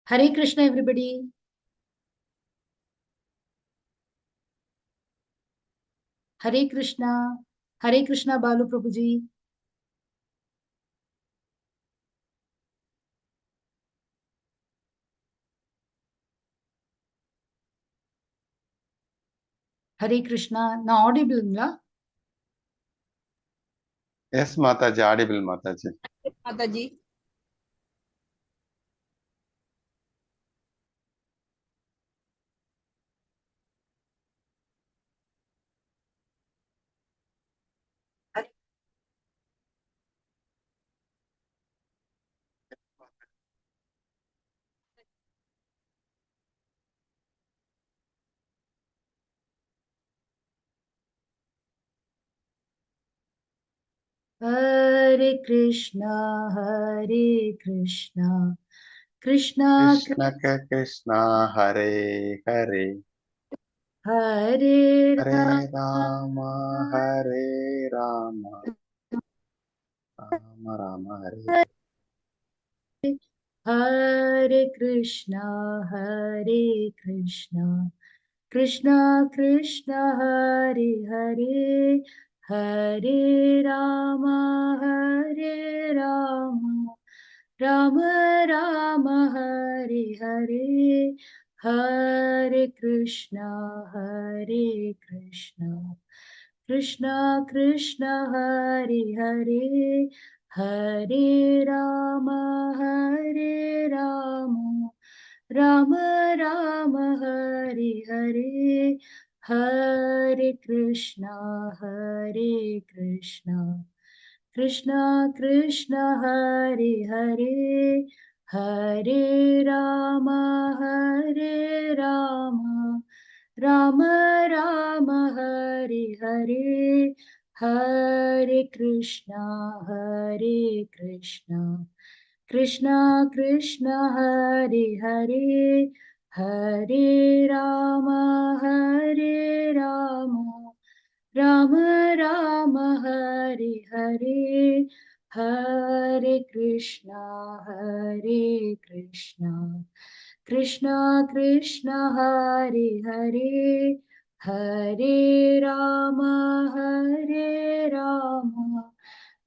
Hare Krishna, everybody. Hare Krishna. Hare Krishna, Balu Prabhuji. Hare Krishna. Now audible, na? Yes, Mataji, audible Mataji. माता जी। Hare Krishna, Hare Krishna, Krishna Krishna Krishna, Hare Hare, Hare Hare Rama, Rama, Hare Rama, Rama Rama, Hare. Hare Krishna, Hare Krishna, Krishna Krishna, Hare Hare, Hare Rama, Hare Rama, Rama Rama, Hare Hare, Hare Krishna, Hare Krishna, Krishna Krishna, Hare Hare, Hare Rama, Hare Rama, Rama Rama, Hare Hare, Hare Krishna, Hare Krishna, Krishna Krishna, Hare Hare, Hare Rama, Hare Rama, Rama Rama, Hare Hare, Hare Krishna, Hare Krishna, Krishna Krishna, Hare Hare, Hare Rama, Hare Rama, Rama Rama, Hare Hare, Hare Krishna, Hare Krishna, Krishna Krishna, Hare Hare, Hare Rama, Hare Rama,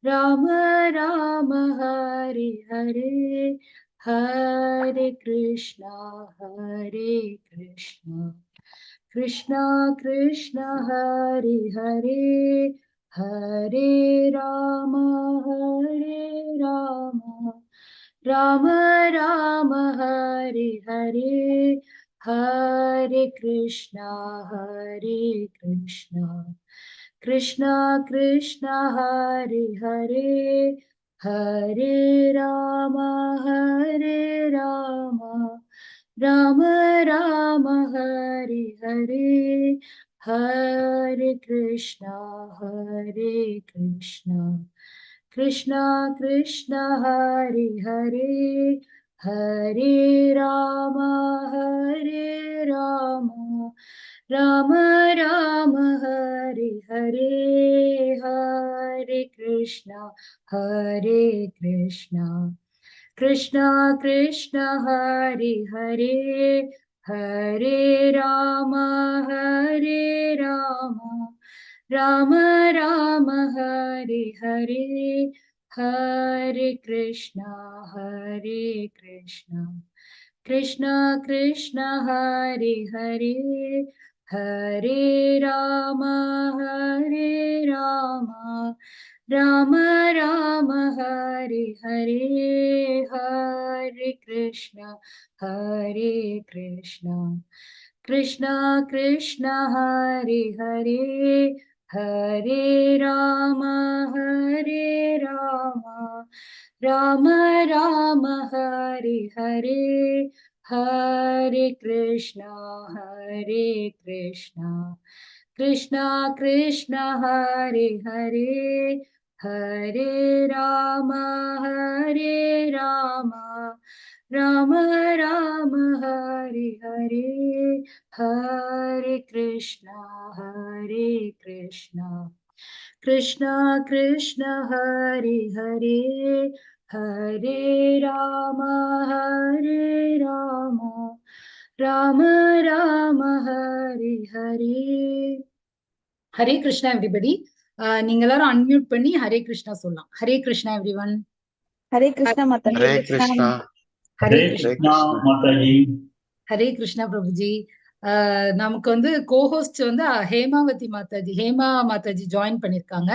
Rama Rama, Hare Hare, Hare Krishna, Hare Krishna, Krishna Krishna, Hare Hare, Hare Rama, Hare Rama, Rama Rama, Hare Hare, Hare Krishna, Hare Krishna, Krishna Krishna, Hare Hare, Hare Rama, Hare Rama, Rama Rama, Hare Hare, Hare Krishna, Hare Krishna, Krishna Krishna, Hare Hare, Hare Rama, Hare Rama, Rama Rama, Hare Hare, Hare Krishna, Hare Krishna, Krishna Krishna, Hare Hare, Hare Rama, Hare Rama, Rama Rama, Hare Hare, Hare Krishna, Hare Krishna, Krishna Krishna, Hare Hare, Hare Rama, Hare Rama, Rama Rama, Hare Hare, Hare Krishna, Hare Krishna, Krishna Krishna, Hare Hare, Hare Rama, Hare Rama, Rama Rama, Hare Hare, Hare Krishna, Hare Krishna, Krishna Krishna, Hare Hare, Hare Rama, Hare Rama, Rama Rama, Hare Hare, Hare Krishna, Hare Krishna, Krishna Krishna, Hare Hare, Hare Rama Hare Rama Rama Rama Hare Hare. Hare Krishna everybody. நீங்க எல்லாரும் unmute பண்ணி ஹரே கிருஷ்ணா சொல்லலாம். Hare Krishna everyone. Hare Krishna Mataji. Hare Krishna. Hare Hare Krishna. Krishna Mataji. Hare Krishna Prabhuji. நமக்கு வந்து co-host வந்து Hemavathi Mataji, Hema Mataji join பண்ணிருக்காங்க.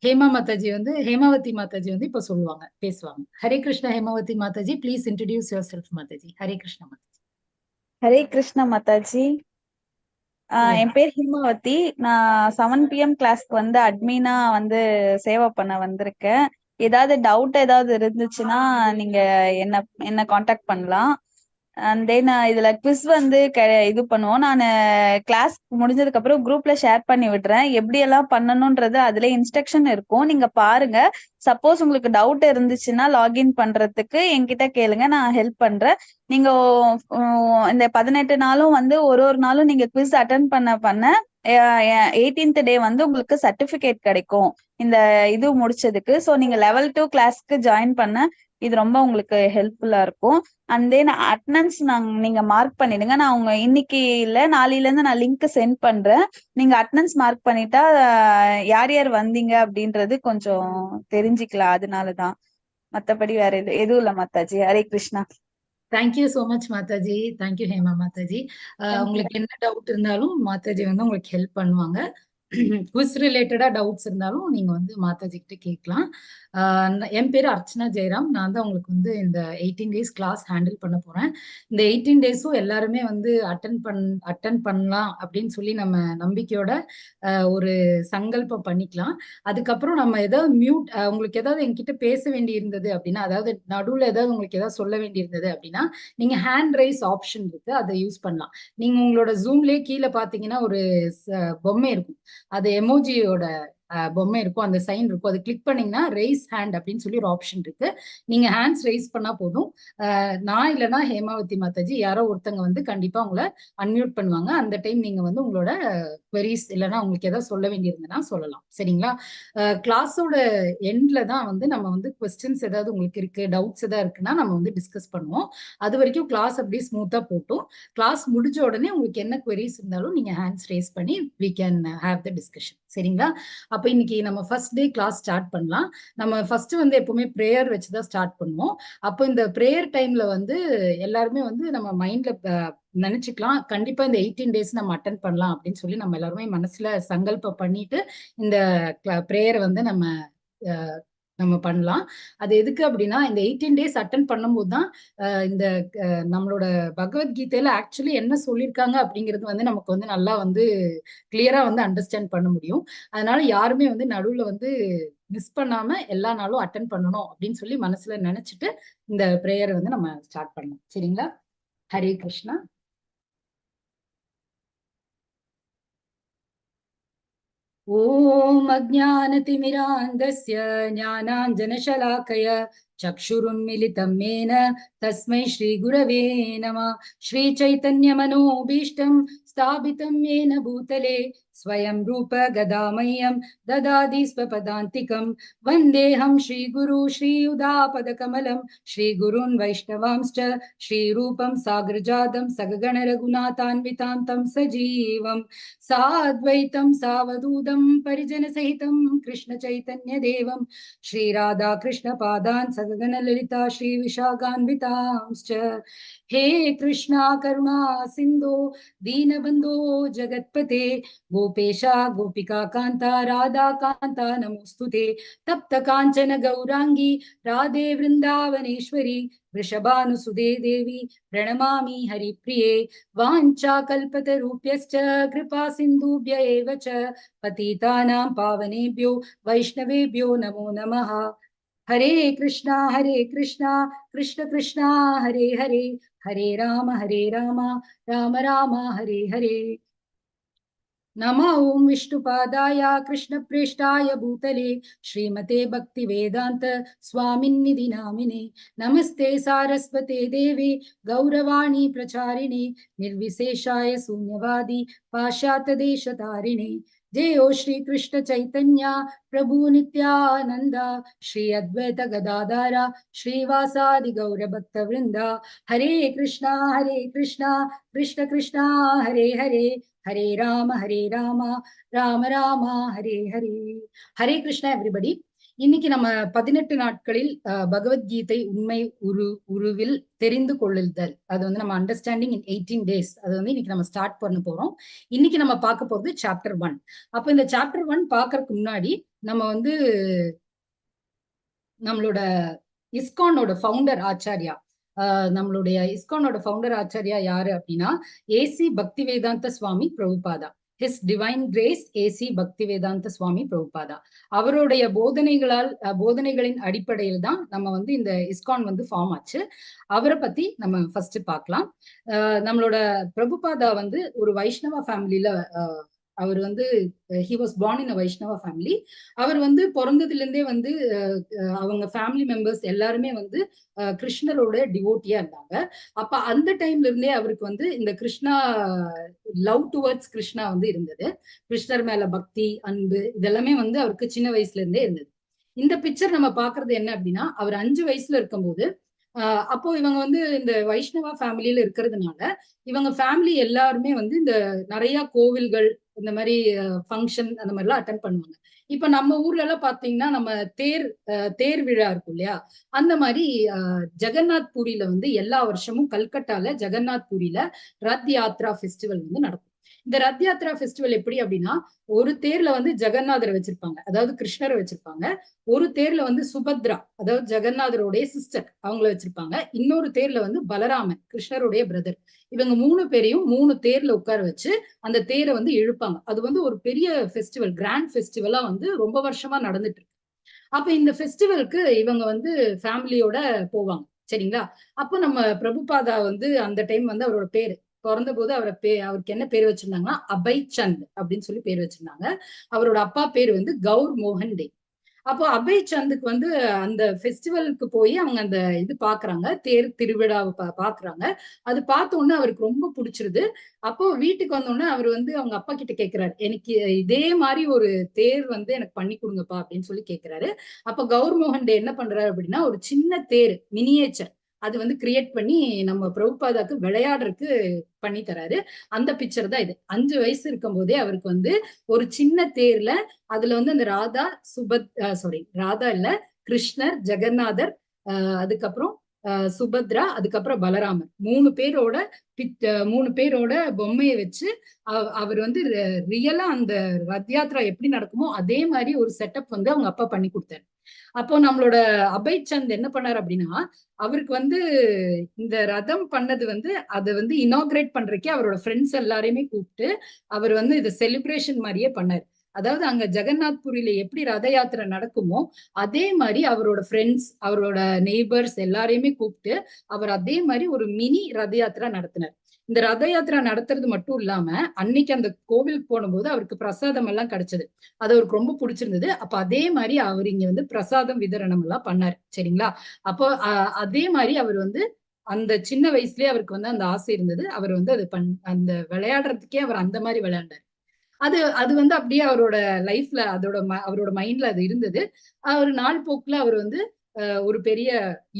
ஹேமாவதி மாதாஜி வந்து இப்ப சொல்லுவாங்க, பேசுவாங்க. Hare Krishna Hemavathi Mataji, please introduce your self Mataji. Hare Krishna Mataji. Hare Krishna Mataji. என் பேர் ஹேமாவதி. நான் 7 PM கிளாஸ்க்கு வந்து அட்மினா வந்து சேவை பண்ண வந்திருக்கேன். ஏதாவது டவுட் ஏதாவது இருந்துச்சுன்னா நீங்க என்ன என்ன காண்டாக்ட் பண்ணலாம். அண்ட் தென் இதுல குவிஸ் வந்து இது பண்ணுவோம். நான் கிளாஸ் முடிஞ்சதுக்கு அப்புறம் குரூப்ல ஷேர் பண்ணி விடுறேன். எப்படி எல்லாம் பண்ணணும்ன்றது அதுல இன்ஸ்ட்ரக்ஷன் இருக்கும், நீங்க பாருங்க. சப்போஸ் உங்களுக்கு டவுட் இருந்துச்சுன்னா லாகின் பண்றதுக்கு என்கிட்ட கேளுங்க, நான் ஹெல்ப் பண்றேன். நீங்க இந்த 18 நாளும் வந்து ஒரு நாளும் நீங்க குவிஸ் அட்டன் பண்ண 18th டே வந்து உங்களுக்கு சர்டிபிகேட் கிடைக்கும் இந்த இது முடிச்சதுக்கு. ஸோ நீங்க லெவல் 2 கிளாஸ்க்கு ஜாயின் பண்ண இது ரொம்ப உங்களுக்கு ஹெல்ப்ஃபுல்லா இருக்கும். அண்ட் தென் அட்டனன்ஸ் நீங்க மார்க் பண்ணிடுங்க. நான் உங்க இன்னைக்கு இல்ல நாளையில இருந்து நான் லிங்க் சென்ட் பண்றேன். நீங்க அட்டனன்ஸ் மார்க் பண்ணிட்டா யார் யார் வந்தீங்க அப்படின்றது கொஞ்சம் தெரிஞ்சுக்கலாம். அதனாலதான், மத்தபடி வேற எதுவும் இல்ல Mataji. Hare Krishna. Thank you so much Mataji. Thank you Hema Mataji. உங்களுக்கு என்ன டவுட் இருந்தாலும் மாதாஜி வந்து உங்களுக்கு ஹெல்ப் பண்ணுவாங்க. குவிஸ் ரிலேட்டடா டவுட்ஸ் இருந்தாலும் நீங்க வந்து மாதாஜி கிட்ட கேட்கலாம். என் பேர் அர்ச்சனா ஜெயராம். நான் தான் உங்களுக்கு வந்து இந்த 18 டேஸ் கிளாஸ் ஹேண்டில் பண்ண போறேன். இந்த 18 டேஸும் எல்லாருமே வந்து அட்டன் பண்ணலாம் அப்படின்னு சொல்லி நம்ம நம்பிக்கையோட ஒரு சங்கல்பம் பண்ணிக்கலாம். அதுக்கப்புறம் நம்ம ஏதாவது உங்களுக்கு ஏதாவது என்கிட்ட பேச வேண்டி இருந்தது அப்படின்னா, அதாவது நடுவுல ஏதாவது உங்களுக்கு ஏதாவது சொல்ல வேண்டி இருந்தது அப்படின்னா, நீங்க ஹேண்ட் ரைஸ் ஆப்ஷன் இருக்கு, அதை யூஸ் பண்ணலாம். நீங்க உங்களோட ஜூம்லயே கீழே பாத்தீங்கன்னா ஒரு பொம்மை இருக்கும், அது எமோஜியோட பொம்மை இருக்கும், அந்த சைன் இருக்கும். அது கிளிக் பண்ணீங்கன்னா ரைஸ் ஹேண்ட் அப்படின்னு சொல்லி ஒரு ஆப்ஷன் இருக்கு. நீங்க ஹேண்ட்ஸ் ரைஸ் பண்ணா போதும். நான் இல்லைன்னா ஹேமாவதி மாதாஜி யாரோ ஒருத்தங்க வந்து கண்டிப்பா உங்களை அன்மியூட் பண்ணுவாங்க. அந்த டைம் நீங்க வந்து உங்களோட queries இல்லைன்னா உங்களுக்கு ஏதாவது சொல்ல வேண்டியிருந்ததுன்னா சொல்லலாம். சரிங்களா? கிளாஸோட எண்ட்ல தான் வந்து நம்ம வந்து கொஸ்டின்ஸ் ஏதாவது உங்களுக்கு இருக்கு, டவுட்ஸ் ஏதாவது இருக்குன்னா நம்ம வந்து டிஸ்கஸ் பண்ணுவோம். அது வரைக்கும் கிளாஸ் அப்படியே ஸ்மூத்தா போட்டும், கிளாஸ் முடிஞ்ச உடனே உங்களுக்கு என்ன queries இருந்தாலும் நீங்க ஹேண்ட்ஸ் ரேஸ் பண்ணி we can have the discussion. சரிங்களா? அப்ப இன்னைக்கு நம்ம ஃபர்ஸ்ட் டே கிளாஸ் ஸ்டார்ட் பண்ணலாம். நம்ம ஃபர்ஸ்ட் வந்து எப்பவுமே ப்ரேயர் வச்சுதான் ஸ்டார்ட் பண்ணுவோம். அப்போ இந்த ப்ரேயர் டைம்ல வந்து எல்லாருமே வந்து நம்ம மைண்ட்ல நினைச்சுக்கலாம், கண்டிப்பா இந்த 18 டேஸ் நம்ம அட்டன் பண்ணலாம் அப்படின்னு சொல்லி நம்ம எல்லாருமே மனசுல சங்கல்பம் பண்ணிட்டு இந்த ப்ரேயரை வந்து நம்ம பண்ணலாம். அது எதுக்கு அப்படின்னா, இந்த 18 டேஸ் அட்டன் பண்ணும்போது தான் இந்த நம்மளோட பகவத்கீதையில ஆக்சுவலி என்ன சொல்லியிருக்காங்க அப்படிங்கிறது வந்து நமக்கு வந்து நல்லா வந்து கிளியரா வந்து அண்டர்ஸ்டாண்ட் பண்ண முடியும். அதனால யாருமே வந்து நடுவுல வந்து மிஸ் பண்ணாம எல்லா நாளும் அட்டன் பண்ணணும் அப்படின்னு சொல்லி மனசுல நினைச்சிட்டு இந்த பிரேயரை வந்து நம்ம ஸ்டார்ட் பண்ணலாம். சரிங்களா? ஹரே கிருஷ்ணா. ॐ अज्ञानतिमिरान्धस्य ज्ञानाञ्जनशलाकय चक्षुरुन्मिलितं येन तस्मै श्रीगुरवे नमः। श्रीचैतन्यमनोभीष्टं स्थापितं येन भूतले स्वयं रूप गदामह्यं ददाति स्वपदान्तिकं। वन्देऽहं श्रीगुरु श्रीयुधापदकमलं श्रीगुरून् वैष्णवांश्च श्रीरूपं साग्रजातं सगगण रघुनाथान्वितां तं सजीवं साद्वैतं सावधूतं परिजनसहितं कृष्ण चैतन्य देवं श्रीराधा कृष्ण पादान् सगगण ललिता श्रीविशाखान्वितांश्च। हे कृष्णा करुणा सिन्धो दीनबन्धो जगत्पते गोपेशा गोपिका कान्ता राधा कान्ता नमोस्तुते। तप्त काञ्चन गौरांगी राधे वृन्दावनेश्वरी वृषभानुसुदे देवी प्रणमामि हरिप्रिये। वाञ्छाकल्पतरुभ्यश्च कृपा सिन्धुभ्य एव च पतितानां पावनेभ्यो वैष्णवेभ्यो नमो नमः। हरे कृष्णा कृष्ण कृष्णा हरे हरे, हरे राम राम राम हरे हरे। नमो ओं विष्णुपादाय कृष्णप्रेष्ठाय भूतले श्रीमते भक्तिवेदान्त स्वामिन्निधि नामिने। नमस्ते सारस्वते देवे गौरवाणी प्रचारिणे निर्विशेषाय शून्यवादी पाश्चात्यदेशतारिणे। जयो श्री कृष्ण चैतन्य प्रभु नित्यानंद श्री अद्वैत गदाधर श्रीवासादि गौर भक्त वृंदा हरे कृष्णा कृष्ण कृष्णा हरे हरे हरे राम राम राम हरे हरे. ஹரே கிருஷ்ணா எவ்ரிபடி. இன்னைக்கு நம்ம 18 நாட்களில் பகவத்கீதை உண்மை உருவில் தெரிந்து கொள்ளுதல், அது வந்து நம்ம அண்டர்ஸ்டாண்டிங் இன் 18 days, அது வந்து இன்னைக்கு நம்ம ஸ்டார்ட் பண்ண போறோம். இன்னைக்கு நம்ம பார்க்க போறது சாப்டர் 1. அப்ப இந்த சாப்டர் 1 பாக்குறதுக்கு முன்னாடி நம்ம வந்து நம்மளோட இஸ்கானோட ஃபவுண்டர் ஆச்சாரியா, நம்மளுடைய இஸ்கானோட ஃபவுண்டர் ஆச்சாரியா யாரு அப்படின்னா AC Bhaktivedanta Swami Prabhupada. His divine grace AC Bhaktivedanta Swami Prabhupada. அவருடைய போதனைகளின் அடிப்படையில் தான் நம்ம வந்து இந்த இஸ்கான் வந்து ஃபார்ம் ஆச்சு. அவரை பத்தி நம்ம ஃபர்ஸ்ட் பார்க்கலாம். நம்மளோட பிரபுபாதா வந்து ஒரு வைஷ்ணவ ஃபேமிலியில அவர் வந்து he was born in a Vaishnava family. அவர் வந்து பிறந்ததுல இருந்தே வந்து அவங்க ஃபேமிலி மெம்பர்ஸ் எல்லாருமே வந்து கிருஷ்ணரோட டிவோட்டியா இருந்தாங்க. அப்ப அந்த டைம்ல இருந்தே அவருக்கு வந்து இந்த கிருஷ்ணா லவ் டுவர்ட்ஸ் கிருஷ்ணா வந்து இருந்தது. கிருஷ்ணர் மேல பக்தி, அன்பு இதெல்லாமே வந்து அவருக்கு சின்ன வயசுல இருந்தே இருந்தது. இந்த பிக்சர் நம்ம பாக்குறது என்ன அப்படின்னா, அவர் 5 வயசுல இருக்கும்போது அப்போ இவங்க வந்து இந்த வைஷ்ணவா ஃபேமிலியில இருக்கிறதுனால இவங்க ஃபேமிலி எல்லாருமே வந்து இந்த நிறைய கோவில்கள், இந்த மாதிரி ஃபங்க்ஷன் அந்த மாதிரி எல்லாம் அட்டன் பண்ணுவாங்க. இப்ப நம்ம ஊர்ல எல்லாம் பாத்தீங்கன்னா நம்ம தேர் விழா இருக்கும் இல்லையா, அந்த மாதிரி ஜெகநாத் பூரியில வந்து எல்லா வருஷமும் கல்கட்டால ஜெகநாத் பூரியில ரத் யாத்ரா ஃபெஸ்டிவல் வந்து நடக்கும். இந்த ரத் யாத்ரா ஃபெஸ்டிவல் எப்படி அப்படின்னா, ஒரு தேர்ல வந்து ஜெகநாதரை வச்சிருப்பாங்க, அதாவது கிருஷ்ணரை வச்சிருப்பாங்க. ஒரு தேர்ல வந்து சுபத்ரா, அதாவது ஜெகநாதருடைய சிஸ்டர், அவங்கள வச்சிருப்பாங்க. இன்னொரு தேர்ல வந்து பலராமன், கிருஷ்ணருடைய பிரதர். இவங்க 3 பேரையும் 3 தேர்ல உட்கார வச்சு அந்த தேரை வந்து இழுப்பாங்க. அது வந்து ஒரு பெரிய ஃபெஸ்டிவல், கிராண்ட் ஃபெஸ்டிவலா வந்து ரொம்ப வருஷமா நடந்துட்டு இருக்கு. அப்ப இந்த ஃபெஸ்டிவலுக்கு இவங்க வந்து ஃபேமிலியோட போவாங்க. சரிங்களா? அப்போ நம்ம பிரபுபாதா வந்து அந்த டைம் வந்து அவரோட பேரு பிறந்த போது அவருக்கு என்ன பேர் வச்சிருந்தாங்கன்னா அபய் சந்த் அப்படின்னு சொல்லி பேர் வச்சிருந்தாங்க. அவரோட அப்பா பேர் வந்து கௌர் மோகன் டே. அப்போ அபய் சந்துக்கு வந்து அந்த ஃபெஸ்டிவலுக்கு போய் அவங்க அந்த இது பாக்குறாங்க, தேர் திருவிழாவை பாக்குறாங்க. அது பார்த்த உடனே அவருக்கு ரொம்ப பிடிச்சிருது. அப்போ வீட்டுக்கு வந்தோடனே அவர் வந்து அவங்க அப்பா கிட்ட கேட்கிறாரு, எனக்கு இதே மாதிரி ஒரு தேர் வந்து எனக்கு பண்ணி கொடுங்கப்பா அப்படின்னு சொல்லி கேட்கிறாரு. அப்ப கௌர் மோகன் டே என்ன பண்றாரு அப்படின்னா, ஒரு சின்ன தேர் மினியேச்சர் அது வந்து கிரியேட் பண்ணி நம்ம பிரபுபாதாக்கு விளையாடுறதுக்கு பண்ணி தராரு. அந்த பிக்சர் தான் இது. 5 வயசு இருக்கும் போதே அவருக்கு வந்து ஒரு சின்ன தேர்ல அதுல வந்து அந்த ராதா இல்ல, கிருஷ்ணர், ஜெகநாதர், அதுக்கப்புறம் சுபத்ரா, அதுக்கப்புறம் பலராமர் 3 பேரோட பொம்மையை வச்சு அவர் வந்து ரியலா அந்த ரத் யாத்ரா எப்படி நடக்குமோ அதே மாதிரி ஒரு செட்டப் வந்து அவங்க அப்பா பண்ணி கொடுத்தாரு. அப்போ நம்மளோட அபய் சந்த் என்ன பண்ணாரு அப்படின்னா, அவருக்கு வந்து இந்த ரதம் பண்ணது வந்து அதை வந்து இனாகிரேட் பண்றதுக்கே அவரோட ஃப்ரெண்ட்ஸ் எல்லாரையுமே கூப்பிட்டு அவர் வந்து இதை செலிப்ரேஷன் மாதிரியே பண்ணாரு. அதாவது அங்க ஜெகநாத் பூரியில எப்படி ரத யாத்திரை நடக்குமோ அதே மாதிரி அவரோட ஃப்ரெண்ட்ஸ், அவரோட நெய்பர்ஸ் எல்லாரையுமே கூப்பிட்டு அவர் அதே மாதிரி ஒரு மினி ரத யாத்திரா நடத்தினார். இந்த ரத யாத்திரா நடத்துறது மட்டும் இல்லாம அன்னைக்கு அந்த கோவிலுக்கு போனபோது அவருக்கு பிரசாதம் எல்லாம் கிடைச்சது. அது அவருக்கு ரொம்ப பிடிச்சிருந்தது. அப்ப அதே மாதிரி அவர் இங்க வந்து பிரசாதம் விதரணம் எல்லாம் பண்ணாரு. சரிங்களா? அப்போ அதே மாதிரி அவர் வந்து அந்த சின்ன வயசுலயே அவருக்கு வந்து அந்த ஆசை இருந்தது. அவர் வந்து அது அந்த விளையாடுறதுக்கே அவர் அந்த மாதிரி விளையாண்டாரு. அது வந்து அப்படியே அவரோட லைஃப்ல அவரோட மைண்ட்ல அது இருந்தது. ஒரு நாள் போக்குல அவர் வந்து ஒரு பெரிய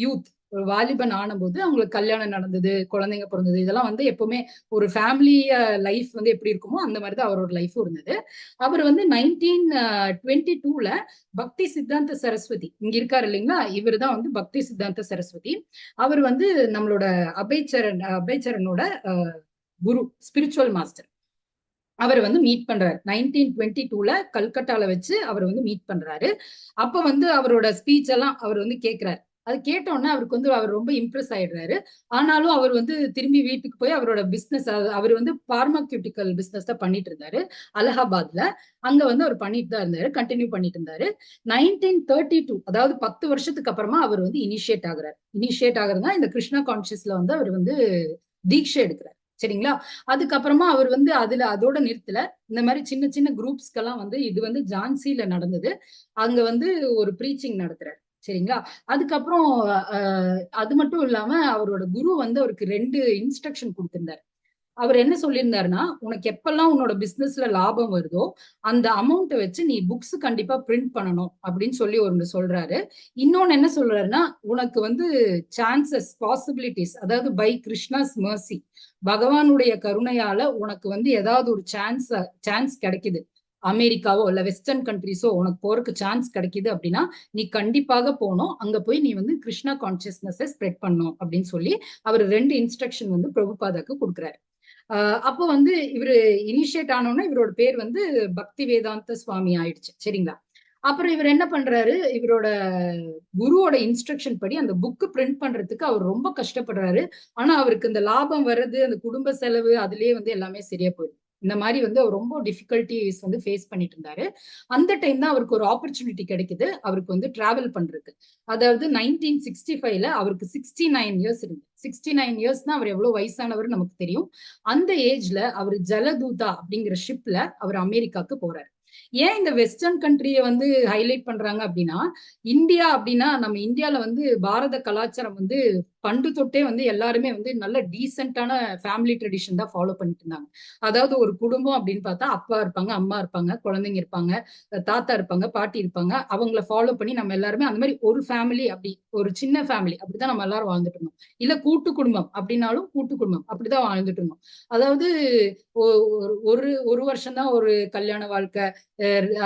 யூத், ஒரு வாலிபன் ஆனபோது அவங்களுக்கு கல்யாணம் நடந்தது, குழந்தைங்க பிறந்தது. இதெல்லாம் வந்து எப்பவுமே ஒரு ஃபேமிலி லைஃப் வந்து எப்படி இருக்குமோ அந்த மாதிரிதான் அவரோட லைஃபும் இருந்தது. அவர் வந்து 1922ல பக்தி சித்தாந்த சரஸ்வதி, இங்க இருக்காரு இல்லைங்களா, இவர் தான் வந்து பக்தி சித்தாந்த சரஸ்வதி. அவர் வந்து நம்மளோட அபய்சரனோட குரு, ஸ்பிரிச்சுவல் மாஸ்டர். அவர் வந்து மீட் பண்றாரு 1922ல கல்கட்டால வச்சு அவர் வந்து மீட் பண்றாரு. அப்ப வந்து அவரோட ஸ்பீச் எல்லாம் அவர் வந்து கேட்கிறாரு. அது கேட்டோன்னே அவருக்கு வந்து அவர் ரொம்ப இம்ப்ரெஸ் ஆயிடுறாரு. ஆனாலும் அவர் வந்து திரும்பி வீட்டுக்கு போய் அவரோட பிசினஸ், அவர் வந்து பார்மாக்யூட்டிக்கல் பிசினஸ் தான் பண்ணிட்டு இருந்தாரு அலகாபாத்ல. அங்க வந்து அவர் பண்ணிட்டு தான் இருந்தாரு, கண்டினியூ பண்ணிட்டு இருந்தாரு. 1932, அதாவது 10 வருஷத்துக்கு அப்புறமா அவர் வந்து இனிஷியேட் ஆகுறதுனா இந்த கிருஷ்ணா கான்சியஸ்ல வந்து அவர் வந்து தீட்சை எடுக்கிறார். சரிங்களா? அதுக்கப்புறமா அவர் வந்து அதோட நிறுத்தல. இந்த மாதிரி சின்ன சின்ன குரூப்ஸ்க்கெல்லாம் வந்து இது வந்து ஜான்சில நடந்தது. அங்க வந்து ஒரு ப்ரீச்சிங் நடத்துறாரு. சரிங்களா? அதுக்கப்புறம் அது மட்டும் இல்லாம அவரோட குரு வந்து அவருக்கு 2 இன்ஸ்ட்ரக்ஷன் கொடுத்திருந்தாரு. அவர் என்ன சொல்லியிருந்தாருன்னா, உனக்கு எப்பெல்லாம் உன்னோட பிசினஸ்ல லாபம் வருதோ அந்த அமௌண்ட்டை வச்சு நீ புக்ஸ் கண்டிப்பா பிரிண்ட் பண்ணணும் அப்படின்னு சொல்லி ஒன்று சொல்றாரு. இன்னொன்னு என்ன சொல்றாருன்னா, உனக்கு வந்து சான்சஸ், பாசிபிலிட்டிஸ், அதாவது பை கிருஷ்ணாஸ் மர்சி, பகவானுடைய கருணையால உனக்கு வந்து ஏதாவது ஒரு சான்ஸ் கிடைக்குது, அமெரிக்காவோ இல்ல வெஸ்டர்ன் கண்ட்ரிஸோ உனக்கு போறதுக்கு சான்ஸ் கிடைக்குது அப்படின்னா நீ கண்டிப்பாக போகணும், அங்க போய் நீ வந்து கிருஷ்ணா கான்சியஸ்னஸை ஸ்ப்ரெட் பண்ணும் அப்படின்னு சொல்லி அவர் 2 இன்ஸ்ட்ரக்ஷன் வந்து பிரபுபாதாக்கு கொடுக்குறாரு. அப்போ வந்து இவரு இனிஷியேட் ஆனோன்னா இவரோட பேர் வந்து பக்தி வேதாந்த சுவாமி ஆயிடுச்சு. சரிங்களா? அப்புறம் இவர் என்ன பண்றாரு, இவரோட குருவோட இன்ஸ்ட்ரக்ஷன் படி அந்த புக்கு பிரிண்ட் பண்றதுக்கு அவர் ரொம்ப கஷ்டப்படுறாரு. ஆனா அவருக்கு இந்த லாபம் வர்றது, அந்த குடும்ப செலவு, அதுலயே வந்து எல்லாமே சரியா போயிடும். இந்த மாதிரி வந்து அவர் ரொம்ப டிஃபிகல்டிஸ் வந்து ஃபேஸ் பண்ணிட்டு இருந்தாரு. அந்த டைம் தான் அவருக்கு ஒரு ஆப்பர்ச்சுனிட்டி கிடைக்குது அவருக்கு வந்து டிராவல் பண்றதுக்கு. அதாவது 1965ல அவருக்கு 69 இயர்ஸ் இருக்கு. 69 இயர்ஸ்னா அவர் எவ்வளவு வயசானவர் நமக்கு தெரியும். அந்த ஏஜ்ல அவர் ஜலதூதா அப்படிங்கிற ஷிப்ல அவர் அமெரிக்காக்கு போறாரு. ஏன் இந்த வெஸ்டர்ன் கண்ட்ரியை வந்து ஹைலைட் பண்றாங்க அப்படின்னா, இந்தியா அப்படின்னா நம்ம இந்தியால வந்து பாரத கலாச்சாரம் வந்து பண்டு தொட்டே வந்து எல்லாருமே வந்து நல்ல டீசென்டான ஃபேமிலி ட்ரெடிஷன் தான் ஃபாலோ பண்ணிட்டு இருந்தாங்க. அதாவது ஒரு குடும்பம் அப்படின்னு பார்த்தா அப்பா இருப்பாங்க, அம்மா இருப்பாங்க, குழந்தைங்க இருப்பாங்க, தாத்தா இருப்பாங்க, பாட்டி இருப்பாங்க. அவங்கள ஃபாலோ பண்ணி நம்ம எல்லாருமே அந்த மாதிரி ஒரு ஃபேமிலி, அப்படி ஒரு சின்ன ஃபேமிலி அப்படிதான் நம்ம எல்லாரும் வாழ்ந்துட்டு இருந்தோம். இல்ல கூட்டு குடும்பம் அப்படின்னாலும் கூட்டு குடும்பம் அப்படிதான் வாழ்ந்துட்டு இருந்தோம். அதாவது ஒரு வருஷம் தான் ஒரு கல்யாண வாழ்க்கை,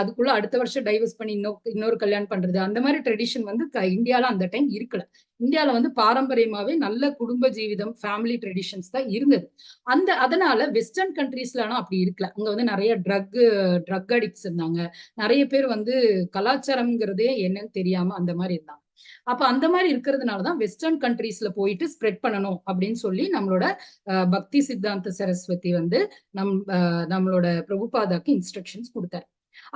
அதுக்குள்ள அடுத்த வருஷம் டைவர்ஸ் பண்ணி இன்னொரு கல்யாணம் பண்றது, அந்த மாதிரி ட்ரெடிஷன் வந்து இந்தியால அந்த டைம் இருக்கல. இந்தியால வந்து பாரம்பரியமாவே நல்ல குடும்ப ஜீவிதம், ஃபேமிலி ட்ரெடிஷன்ஸ் தான் இருந்தது. அதனால வெஸ்டர்ன் கண்ட்ரீஸ்ல அப்படி இருக்கல. அங்க வந்து நிறைய ட்ரக் அடிக்ட்ஸ் இருந்தாங்க. நிறைய பேர் வந்து கலாச்சாரம்ங்கிறதே என்னன்னு தெரியாம அந்த மாதிரி இருந்தாங்க. அப்ப அந்த மாதிரி இருக்கிறதுனாலதான் வெஸ்டர்ன் கண்ட்ரீஸ்ல போயிட்டு ஸ்ப்ரெட் பண்ணணும் அப்படின்னு சொல்லி நம்மளோட பக்தி சித்தாந்த சரஸ்வதி வந்து நம்மளோட பிரபுபாதாக்கு இன்ஸ்ட்ரக்ஷன்ஸ் கொடுத்தாரு.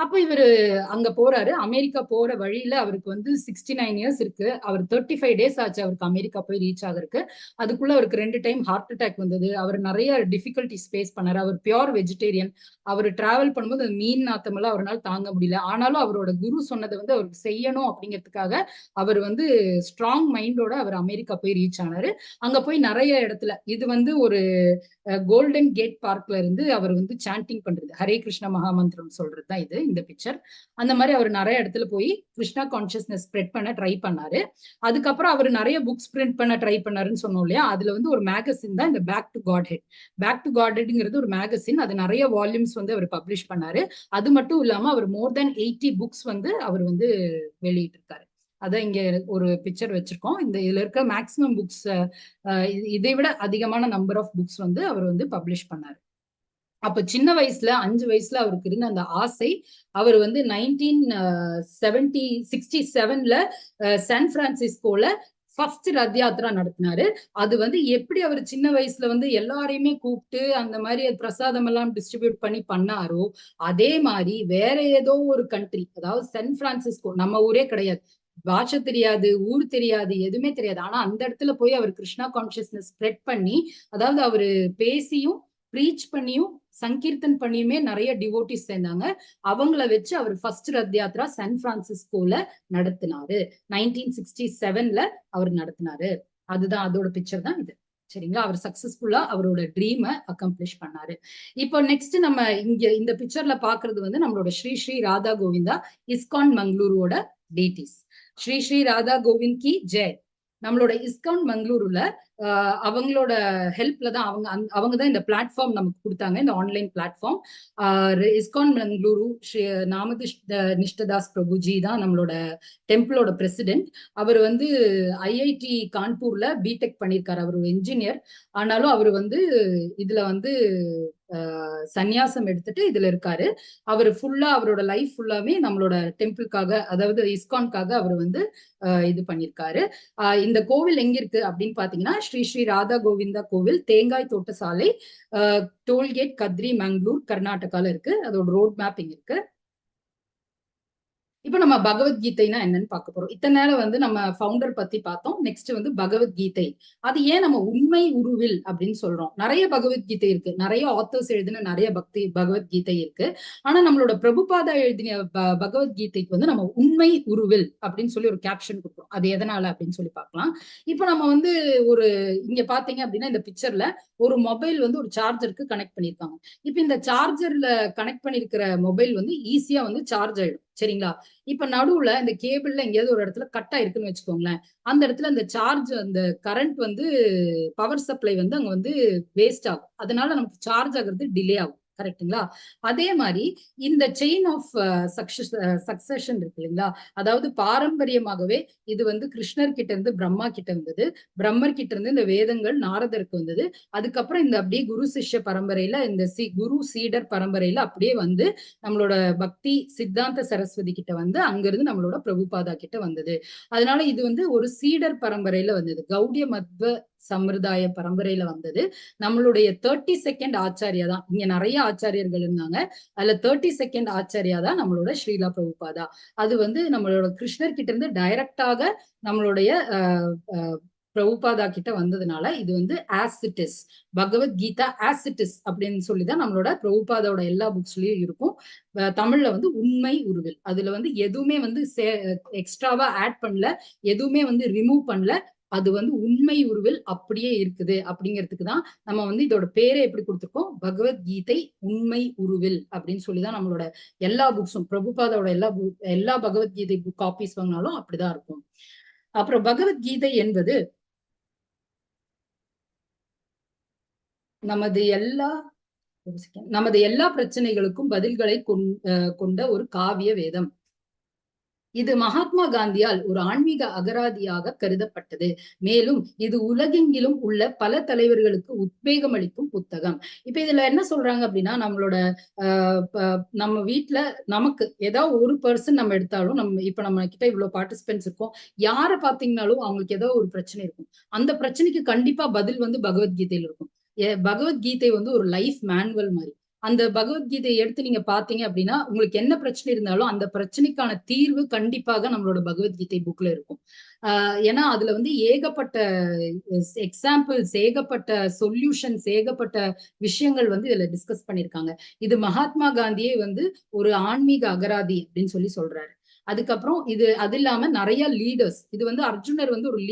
அப்ப இவரு அங்க போறாரு. அமெரிக்கா போற வழியில அவருக்கு வந்து 69 இயர்ஸ் இருக்கு. அவர் 35 டேஸ் ஆச்சு அவருக்கு அமெரிக்கா போய் ரீச் ஆகுறதுக்கு. அதுக்குள்ள அவருக்கு 2 டைம் ஹார்ட் அட்டாக் வந்தது. அவர் நிறைய டிஃபிகல்டிஸ் ஃபேஸ் பண்ணாரு. அவர் பியோர் வெஜிடேரியன். அவர் டிராவல் பண்ணும்போது அந்த மீன் நாத்தம் எல்லாம் அவரால் தாங்க முடியல. ஆனாலும் அவரோட குரு சொன்னதை வந்து அவருக்கு செய்யணும் அப்படிங்கிறதுக்காக அவர் வந்து ஸ்ட்ராங் மைண்டோட அவர் அமெரிக்கா போய் ரீச் ஆனாரு. அங்க போய் நிறைய இடத்துல, இது வந்து ஒரு கோல்டன் கேட் பார்க்ல இருந்து அவர் வந்து சாண்டிங் பண்றது, ஹரே கிருஷ்ண மகாமந்திரம் சொல்றதுதான் இது, இந்த பிக்சர். அந்த மாதிரி அவர் நிறைய இடத்துல போய் கிருஷ்ணா கான்சியஸ்னஸ் ஸ்ப்ரெட் பண்ண ட்ரை பண்ணாரு. அதுக்கப்புறம் அவர் நிறைய புக்ஸ் பிரிண்ட் பண்ண ட்ரை பண்ணாருன்னு சொன்னோம் இல்லையா? அதுல வந்து ஒரு மேகசின் தான் இந்த back to Godhead. Back to God ஹெட்ங்கிறது ஒரு மேகசின். அது நிறைய வால்யூம்ஸ் வந்து அவர் பப்ளிஷ் பண்ணாரு. அது மட்டும் இல்லாம அவர் மோர் தென் 80 புக்ஸ் வந்து அவர் வந்து வெளியிட்டு இருக்காரு. அதான் இங்க ஒரு பிக்சர் வச்சிருக்கோம். இதுல இருக்க மேக்சிமம் புக்ஸ், இதை விட அதிகமான நம்பர் ஆஃப் புக்ஸ் வந்து அவர் வந்து பப்ளிஷ் பண்ணாரு. அப்ப சின்ன வயசுல 5 வயசுல அவருக்கு இருந்த அந்த ஆசை, அவர் வந்து 1967ல சான் பிரான்சிஸ்கோல ஃபர்ஸ்ட் ரத் யாத்ரா நடத்தினாரு. அது வந்து எப்படி அவர் சின்ன வயசுல வந்து எல்லாரையுமே கூப்பிட்டு அந்த மாதிரி பிரசாதம் எல்லாம் டிஸ்ட்ரிபியூட் பண்ணி பண்ணாரோ, அதே மாதிரி வேற ஏதோ ஒரு கண்ட்ரி, அதாவது சான் பிரான்சிஸ்கோ, நம்ம ஊரே கிடையாது, பாஷை தெரியாது, ஊர் தெரியாது, எதுவுமே தெரியாது. ஆனா அந்த இடத்துல போய் அவர் கிருஷ்ணா கான்சியஸ்னஸ் ஸ்ப்ரெட் பண்ணி, அதாவது அவரு பேசியும் ப்ரீச் பண்ணியும் சங்கீர்த்தன் பண்ணியுமே நிறைய டிவோட்டிஸ் சேர்ந்தாங்க. அவங்கள வச்சு அவர் ஃபர்ஸ்ட் ரத் யாத்ரா சான் பிரான்சிஸ்கோல நடத்தினாரு. 1967ல அவர் நடத்தினாரு. அதுதான் அதோட பிக்சர் தான் இது. சரிங்களா? அவர் சக்சஸ்ஃபுல்லா அவரோட ட்ரீமை அக்கம்ப்ளிஷ் பண்ணாரு. இப்போ நெக்ஸ்ட் நம்ம இங்க இந்த பிக்சர்ல பாக்குறது வந்து நம்மளோட ஸ்ரீ ஸ்ரீ ராதா கோவிந்தா இஸ்கான் மங்களூரோட டீட்டிஸ். ஸ்ரீ ஸ்ரீ ராதா கோவிந்த் கி ஜெய். நம்மளோட இஸ்கான் மங்களூருல அவங்களோட ஹெல்ப்ல தான் அவங்க தான் இந்த பிளாட்ஃபார்ம் நமக்கு கொடுத்தாங்க, இந்த ஆன்லைன் பிளாட்ஃபார்ம். இஸ்கான் மங்களூரு ஸ்ரீ நிஷ்டதாஸ் பிரபுஜி தான் நம்மளோட டெம்பிளோட பிரசிடென்ட். அவர் வந்து ஐஐடி கான்பூர்ல பிடெக் பண்ணியிருக்காரு. அவர் ஒரு என்ஜினியர். ஆனாலும் அவர் வந்து இதுல வந்து சந்நியாசம் எடுத்துட்டு இதுல இருக்காரு. அவர் ஃபுல்லா அவரோட லைஃப் ஃபுல்லாமே நம்மளோட டெம்பிளுக்காக, அதாவது இஸ்கான்காக அவர் வந்து இது பண்ணியிருக்காரு. இந்த கோவில் எங்க இருக்கு அப்படின்னு பாத்தீங்கன்னா, ஸ்ரீ ஸ்ரீ ராதா கோவிந்தா கோவில், தேங்காய் தோட்ட சாலை, டோல்கேட், கத்ரி, மங்களூர், கர்நாடகால இருக்கு. அதோட ரோட் மேப் இங்க இருக்கு. இப்ப நம்ம பகவத்கீதைனா என்னன்னு பார்க்க போறோம். இத்தனை நேரம் வந்து நம்ம ஃபவுண்டர் பத்தி பார்த்தோம். நெக்ஸ்ட் வந்து பகவத்கீதை. அது ஏன் நம்ம உண்மை உருவில் அப்படின்னு சொல்றோம். நிறைய பகவத்கீதை இருக்கு, நிறைய ஆத்தர்ஸ் எழுதின நிறைய பகவத்கீதை இருக்கு. ஆனா நம்மளோட பிரபுபாதா எழுதின பகவத்கீதைக்கு வந்து நம்ம உண்மை உருவில் அப்படின்னு சொல்லி ஒரு கேப்ஷன் கொடுக்குறோம். அது எதனால அப்படின்னு சொல்லி பார்க்கலாம். இப்ப நம்ம வந்து ஒரு இங்க பாத்தீங்க அப்படின்னா இந்த பிக்சர்ல ஒரு மொபைல் வந்து ஒரு சார்ஜருக்கு கனெக்ட் பண்ணிருக்காங்க. இப்ப இந்த சார்ஜர்ல கனெக்ட் பண்ணிருக்கிற மொபைல் வந்து ஈஸியா வந்து சார்ஜ் ஆயிடும், சரிங்களா? இப்ப நடுவுல இந்த கேபிள்ல எங்கேயாவது ஒரு இடத்துல கட் ஆயிருக்குன்னு வச்சுக்கோங்களேன். அந்த இடத்துல அந்த சார்ஜ் அந்த கரண்ட் வந்து பவர் சப்ளை வந்து அங்க வந்து வேஸ்ட் ஆகும். அதனால நமக்கு சார்ஜ் ஆகுறது டிலே ஆகும். கரெக்டுங்களா? அதே மாதிரி இந்த செயின் ஆஃப் சக்சஷன் இருக்கு இல்லைங்களா? அதாவது பாரம்பரியமாகவே இது வந்து கிருஷ்ணர் கிட்ட இருந்து பிரம்மா கிட்ட இருந்தது, பிரம்மர் கிட்ட இருந்து இந்த வேதங்கள் நாரதருக்கு வந்தது. அதுக்கப்புறம் இந்த அப்படியே குரு சிஷ்ய பரம்பரையில இந்த குரு சீடர் பரம்பரையில அப்படியே வந்து நம்மளோட பக்தி சித்தாந்த சரஸ்வதி கிட்ட வந்து அங்கிருந்து நம்மளோட பிரபுபாதா கிட்ட வந்தது. அதனால இது வந்து ஒரு சீடர் பரம்பரையில வந்தது, கௌடிய மத்வ சம்பிரதாய பரம்பரையில வந்தது. நம்மளுடைய 32nd ஆச்சாரியா தான், இங்க நிறைய ஆச்சாரியர்கள் இருந்தாங்க, அதுல 32nd ஆச்சாரியா தான் நம்மளோட ஸ்ரீலா பிரபுபாதா. அது வந்து நம்மளோட கிருஷ்ணர் கிட்ட இருந்து டைரக்டாக நம்மளுடைய பிரபுபாதா கிட்ட வந்ததுனால இது வந்து as it is, Bhagavad Gita as it is அப்படின்னு சொல்லிதான் நம்மளோட பிரபுபாதாவோட எல்லா புக்ஸ்லயும் இருக்கும். தமிழ்ல வந்து உண்மை உருவில், அதுல வந்து எதுவுமே வந்து எக்ஸ்ட்ராவா ஆட் பண்ணல, எதுவுமே வந்து ரிமூவ் பண்ணல. அது வந்து உண்மை உருவில் அப்படியே இருக்குது. அப்படிங்கிறதுக்கு தான் நம்ம வந்து இதோட பேரை எப்படி கொடுத்துருக்கோம், பகவத்கீதை உண்மை உருவில் அப்படின்னு சொல்லிதான் நம்மளோட எல்லா புக்ஸும், பிரபுபாதாவோட எல்லா பகவத்கீதை புக் காப்பீஸ் வாங்கினாலும் அப்படிதான் இருக்கும். அப்புறம் பகவத்கீதை என்பது நமது எல்லா பிரச்சனைகளுக்கும் பதில்களை கொண்ட ஒரு காவிய வேதம். இது மகாத்மா காந்தியால் ஒரு ஆன்மீக அகராதியாக கருதப்பட்டது. மேலும் இது உலகெங்கிலும் உள்ள பல தலைவர்களுக்கு உத்வேகம் அளிக்கும் புத்தகம். இப்ப இதுல என்ன சொல்றாங்க அப்படின்னா, நம்ம வீட்டுல நமக்கு ஏதாவது ஒரு பர்சன் நம்ம எடுத்தாலும், இப்ப நம்ம கிட்ட இவ்வளவு பார்ட்டிசிபென்ட்ஸ் இருக்கும், யார பாத்தீங்கன்னாலும் அவங்களுக்கு ஏதோ ஒரு பிரச்சனை இருக்கும். அந்த பிரச்சனைக்கு கண்டிப்பா பதில் வந்து பகவத்கீதையில இருக்கும். பகவத்கீதை வந்து ஒரு லைஃப் மேனுவல் மாதிரி. அந்த பகவத்கீதையை எடுத்து நீங்க பாத்தீங்க அப்படின்னா, உங்களுக்கு என்ன பிரச்சனை இருந்தாலும் அந்த பிரச்சனைக்கான தீர்வு கண்டிப்பாக நம்மளோட பகவத்கீதை புக்ல இருக்கும். ஏன்னா அதுல வந்து ஏகப்பட்ட எக்ஸாம்பிள்ஸ், ஏகப்பட்ட சொல்யூஷன்ஸ், ஏகப்பட்ட விஷயங்கள் வந்து இதுல டிஸ்கஸ் பண்ணிருக்காங்க. இது மகாத்மா காந்தியே வந்து ஒரு ஆன்மீக அகராதி அப்படின்னு சொல்லி சொல்றாரு. அதுக்கப்புறம் அது இல்லாம நிறைய லீடர்ஸ், இது வந்து அர்ஜுனர் வந்து ஒரு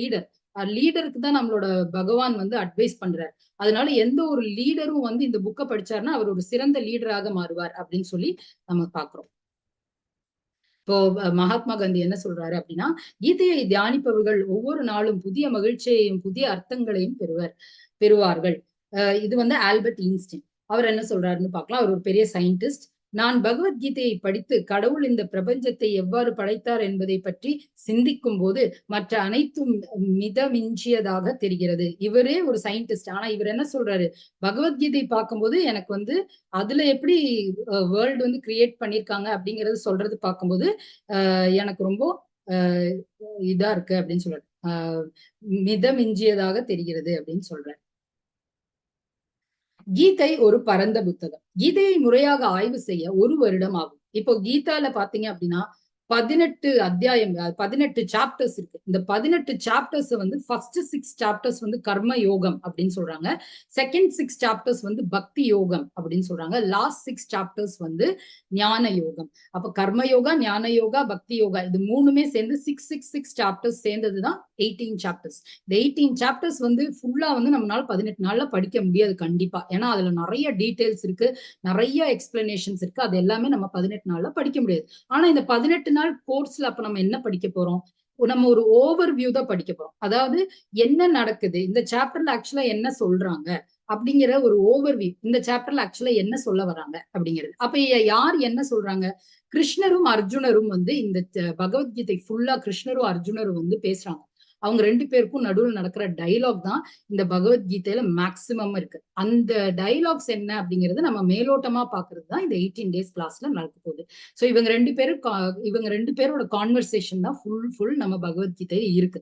லீடருக்கு தான் நம்மளோட பகவான் வந்து அட்வைஸ் பண்றாரு. அதனால எந்த ஒரு லீடரும் வந்து இந்த புக்கை படிச்சாருன்னா அவர் ஒரு சிறந்த லீடராக மாறுவார் அப்படின்னு சொல்லி நம்ம பாக்குறோம். இப்போ மகாத்மா காந்தி என்ன சொல்றாரு அப்படின்னா, கீதையை தியானிப்பவர்கள் ஒவ்வொரு நாளும் புதிய மகிழ்ச்சியையும் புதிய அர்த்தங்களையும் பெறுவார்கள். இது வந்து ஆல்பர்ட் ஐன்ஸ்டைன். அவர் என்ன சொல்றாருன்னு பார்க்கலாம். அவர் ஒரு பெரிய சயின்டிஸ்ட். நான் பகவத்கீதையை படித்து கடவுள் இந்த பிரபஞ்சத்தை எவ்வாறு படைத்தார் என்பதை பற்றி சிந்திக்கும் போது மற்ற அனைத்தும் மிதமிஞ்சியதாக தெரிகிறது. இவரே ஒரு சயின்டிஸ்ட், ஆனா இவர் என்ன சொல்றாரு, பகவத்கீதை பார்க்கும்போது எனக்கு வந்து அதுல எப்படி வேர்ல்டு வந்து கிரியேட் பண்ணிருக்காங்க அப்படிங்கறது சொல்றது பார்க்கும்போது எனக்கு ரொம்ப இதா இருக்கு அப்படின்னு சொல்றாரு. மிதமிஞ்சியதாக தெரிகிறது அப்படின்னு சொல்றாரு. கீதை ஒரு பரந்த புத்தகம். கீதையை முறையாக ஆய்வு செய்ய 1 வருடம் ஆகும். இப்போ கீதால பாத்தீங்க அப்படின்னா 18 அத்தியாயம், 18 சாப்டர்ஸ் இருக்கு. இந்த 18 சாப்டர்ஸ் வந்து ஃபர்ஸ்ட் 6 சாப்டர்ஸ் வந்து கர்ம யோகம் அப்படின்னு சொல்றாங்க. செகண்ட் 6 சாப்டர்ஸ் வந்து பக்தி யோகம் அப்படின்னு சொல்றாங்க. லாஸ்ட் 6 சாப்டர்ஸ் வந்து ஞான யோகம். அப்ப கர்ம யோகா, ஞான யோகா, பக்தி யோகா, இது மூணுமே சேர்ந்து 6 சாப்டர்ஸ் சேர்ந்ததுதான் 18 சாப்டர்ஸ். இந்த 18 சாப்டர்ஸ் வந்து ஃபுல்லா வந்து நம்மளால 18 நாள்ல படிக்க முடியாது கண்டிப்பா. ஏன்னா அதுல நிறைய டீடைல்ஸ் இருக்கு, நிறைய எக்ஸ்பிளனேஷன்ஸ் இருக்கு. அது எல்லாமே நம்ம 18 நாள்ல படிக்க முடியாது. ஆனா இந்த 18 நாள் கோர்ஸ்ல அப்ப நம்ம என்ன படிக்க போறோம், நம்ம ஒரு ஓவர் வியூ தான் படிக்க போறோம். அதாவது என்ன நடக்குது இந்த சாப்டர்ல, ஆக்சுவலா என்ன சொல்றாங்க அப்படிங்கிற ஒரு ஓவர்வியூ, இந்த சாப்டர்ல ஆக்சுவலா என்ன சொல்ல வராங்க அப்படிங்கிறது. அப்ப யார் என்ன சொல்றாங்க, கிருஷ்ணரும் அர்ஜுனரும் வந்து இந்த பகவத்கீதை ஃபுல்லா கிருஷ்ணரும் அர்ஜுனரும் வந்து பேசுறாங்க. அவங்க 2 பேருக்கும் நடுவில் நடக்கிற டைலாக் தான் இந்த பகவத்கீதையில மேக்சிமம் இருக்கு. அந்த டைலாக்ஸ் என்ன அப்படிங்கறது நம்ம மேலோட்டமா பாக்குறது தான் இந்த 18 days கிளாஸ்ல நடக்க போகுது. சோ இவங்க 2 பேரோட கான்வர்சேஷன் தான் ஃபுல் நம்ம பகவத்கீதையில இருக்கு.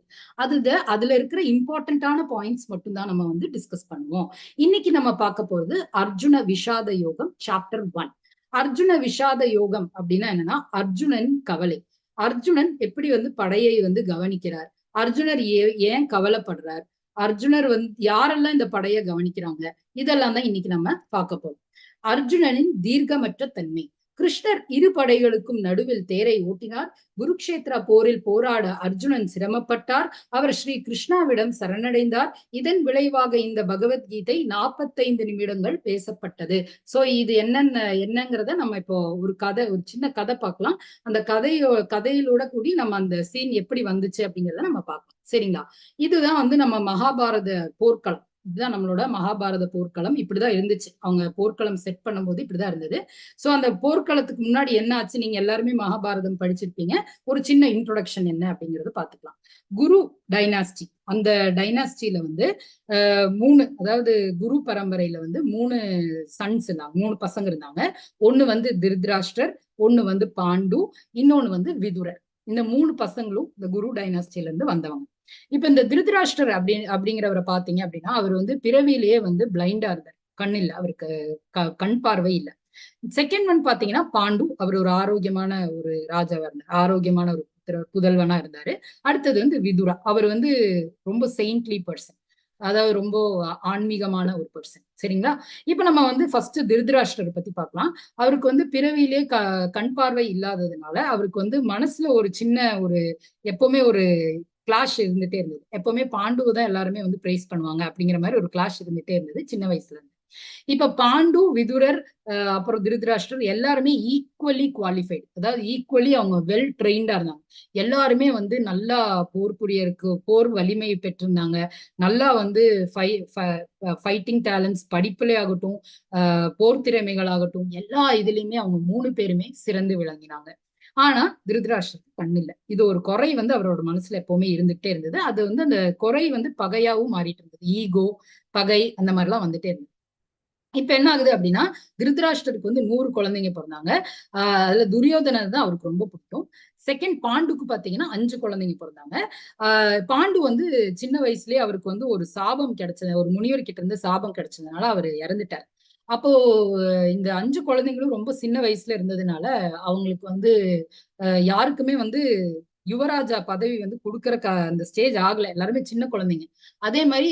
அதுல இருக்கிற இம்பார்ட்டன்டான பாயிண்ட்ஸ் மட்டும் தான் நம்ம வந்து டிஸ்கஸ் பண்ணுவோம். இன்னைக்கு நம்ம பார்க்க போறது அர்ஜுன விஷாத யோகம் சாப்டர் 1. அர்ஜுன விஷாத யோகம் அப்படின்னா என்னன்னா, அர்ஜுனன் கவலை. அர்ஜுனன் எப்படி வந்து படையை வந்து கவனிக்கிறார், அர்ஜுனர் ஏன் கவலைப்படுறார், அர்ஜுனர் வந்து யாரெல்லாம் இந்த படையை கவனிக்கிறாங்க, இதெல்லாம் தான் இன்னைக்கு நம்ம பார்க்க போறோம். அர்ஜுனனின் தீர்க்கமற்ற தன்மை. கிருஷ்ணர் இரு படைகளுக்கும் நடுவில் தேரை ஓட்டினார். குருக்ஷேத்ரா போரில் போராட அர்ஜுனன் சிரமப்பட்டார். அவர் ஸ்ரீ கிருஷ்ணாவிடம் சரணடைந்தார். இதன் விளைவாக இந்த பகவத்கீதை 45 நிமிடங்கள் பேசப்பட்டது. சோ இது என்னங்கிறத நம்ம இப்போ ஒரு சின்ன கதை பார்க்கலாம். அந்த கதையிலோட கூடி நம்ம அந்த சீன் எப்படி வந்துச்சு அப்படிங்கிறத நம்ம பார்க்கலாம். சரிங்களா? இதுதான் வந்து நம்ம மகாபாரத போர்க்களம். இதுதான் நம்மளோட மகாபாரத போர்க்களம். இப்படிதான் இருந்துச்சு. அவங்க போர்க்களம் செட் பண்ணும்போது இப்படிதான் இருந்தது. சோ அந்த போர்க்களத்துக்கு முன்னாடி என்ன ஆச்சு, நீங்க எல்லாருமே மகாபாரதம் படிச்சிருப்பீங்க. ஒரு சின்ன இன்ட்ரோடக்ஷன் என்ன அப்படிங்கறது பாத்துக்கலாம். குரு டைனாஸ்டி, அந்த டைனாஸ்டில வந்து 3, அதாவது குரு பரம்பரையில வந்து 3 சன்ஸ் இருந்தாங்க, 3 பசங்க இருந்தாங்க. ஒண்ணு வந்து திருதராஷ்டிரர், ஒண்ணு வந்து பாண்டு, இன்னொன்னு வந்து விதுரர். இந்த 3 பசங்களும் இந்த குரு டைனாஸ்டில இருந்து வந்தவங்க. இப்ப இந்த திருதராஷ்டிரர் அப்படிங்கிறவரை பாத்தீங்க அப்படின்னா, அவர் வந்து பிறவியிலேயே வந்து பிளைண்டா இருந்தார், கண் இல்ல அவருக்கு, கண் பார்வை இல்ல. செகண்ட் ஒன் பாத்தீங்கன்னா பாண்டு, அவர் ஒரு ஆரோக்கியமான ஒரு ராஜாவா இருந்தார், ஆரோக்கியமான ஒரு புதல்வனா இருந்தாரு. அடுத்தது வந்து விதுரா, அவர் வந்து ரொம்ப செயின்ட்லி பர்சன், அதாவது ரொம்ப ஆன்மீகமான ஒரு பர்சன். சரிங்களா? இப்ப நம்ம வந்து ஃபர்ஸ்ட் திருதராஷ்டிரர் பத்தி பார்க்கலாம். அவருக்கு வந்து பிறவியிலே கண் பார்வை இல்லாததுனால அவருக்கு வந்து மனசுல ஒரு சின்ன ஒரு எப்பவுமே ஒரு கிளாஷ் இருந்துட்டே இருந்தது. எப்பவுமே பாண்டுவை தான் எல்லாருமே வந்து பிரைஸ் பண்ணுவாங்க அப்படிங்கிற மாதிரி ஒரு கிளாஷ் இருந்துட்டே இருந்தது சின்ன வயசுல இருந்து. இப்ப பாண்டு, விதுரர், அப்புறம் திருதராஷ்டிரர் எல்லாருமே ஈக்குவலி குவாலிஃபைடு, அதாவது ஈக்குவலி அவங்க வெல் ட்ரெயின்டா இருந்தாங்க. எல்லாருமே வந்து நல்லா போர் புரியறதுக்கு போர் வலிமை பெற்றிருந்தாங்க. நல்லா வந்து ஃபைட்டிங் டேலண்ட்ஸ், படிப்புலே ஆகட்டும், போர் திறமைகள் ஆகட்டும், எல்லா இதுலயுமே அவங்க 3 பேருமே சிறந்து விளங்கினாங்க. ஆனா திருதராஷ்டிரத்துக்கு கண் இல்ல. இது ஒரு குறை வந்து அவரோட மனசுல எப்பவுமே இருந்துகிட்டே இருந்தது. அது வந்து அந்த குறை வந்து பகையாவும் மாறிட்டு இருந்தது. ஈகோ, பகை, அந்த மாதிரி எல்லாம் வந்துட்டே இருந்தது. இப்ப என்ன ஆகுது அப்படின்னா, திருதராஷ்டிரருக்கு வந்து 100 குழந்தைங்க பிறந்தாங்க. அதுல துரியோதனர் தான் அவருக்கு ரொம்ப பிடிக்கும். செகண்ட் பாண்டுக்கு பாத்தீங்கன்னா 5 குழந்தைங்க பிறந்தாங்க. பாண்டு வந்து சின்ன வயசுலயே அவருக்கு வந்து ஒரு சாபம் கிடைச்சது, ஒரு முனிவர் கிட்ட இருந்து சாபம் கிடைச்சதுனால அவர் இறந்துட்டார். அப்போ இந்த 5 குழந்தைங்களும் ரொம்ப சின்ன வயசுல இருந்ததுனால அவங்களுக்கு வந்து யாருக்குமே வந்து யுவராஜா பதவி வந்து கொடுக்கற அந்த ஸ்டேஜ் ஆகல. எல்லாருமே சின்ன குழந்தைங்க. அதே மாதிரி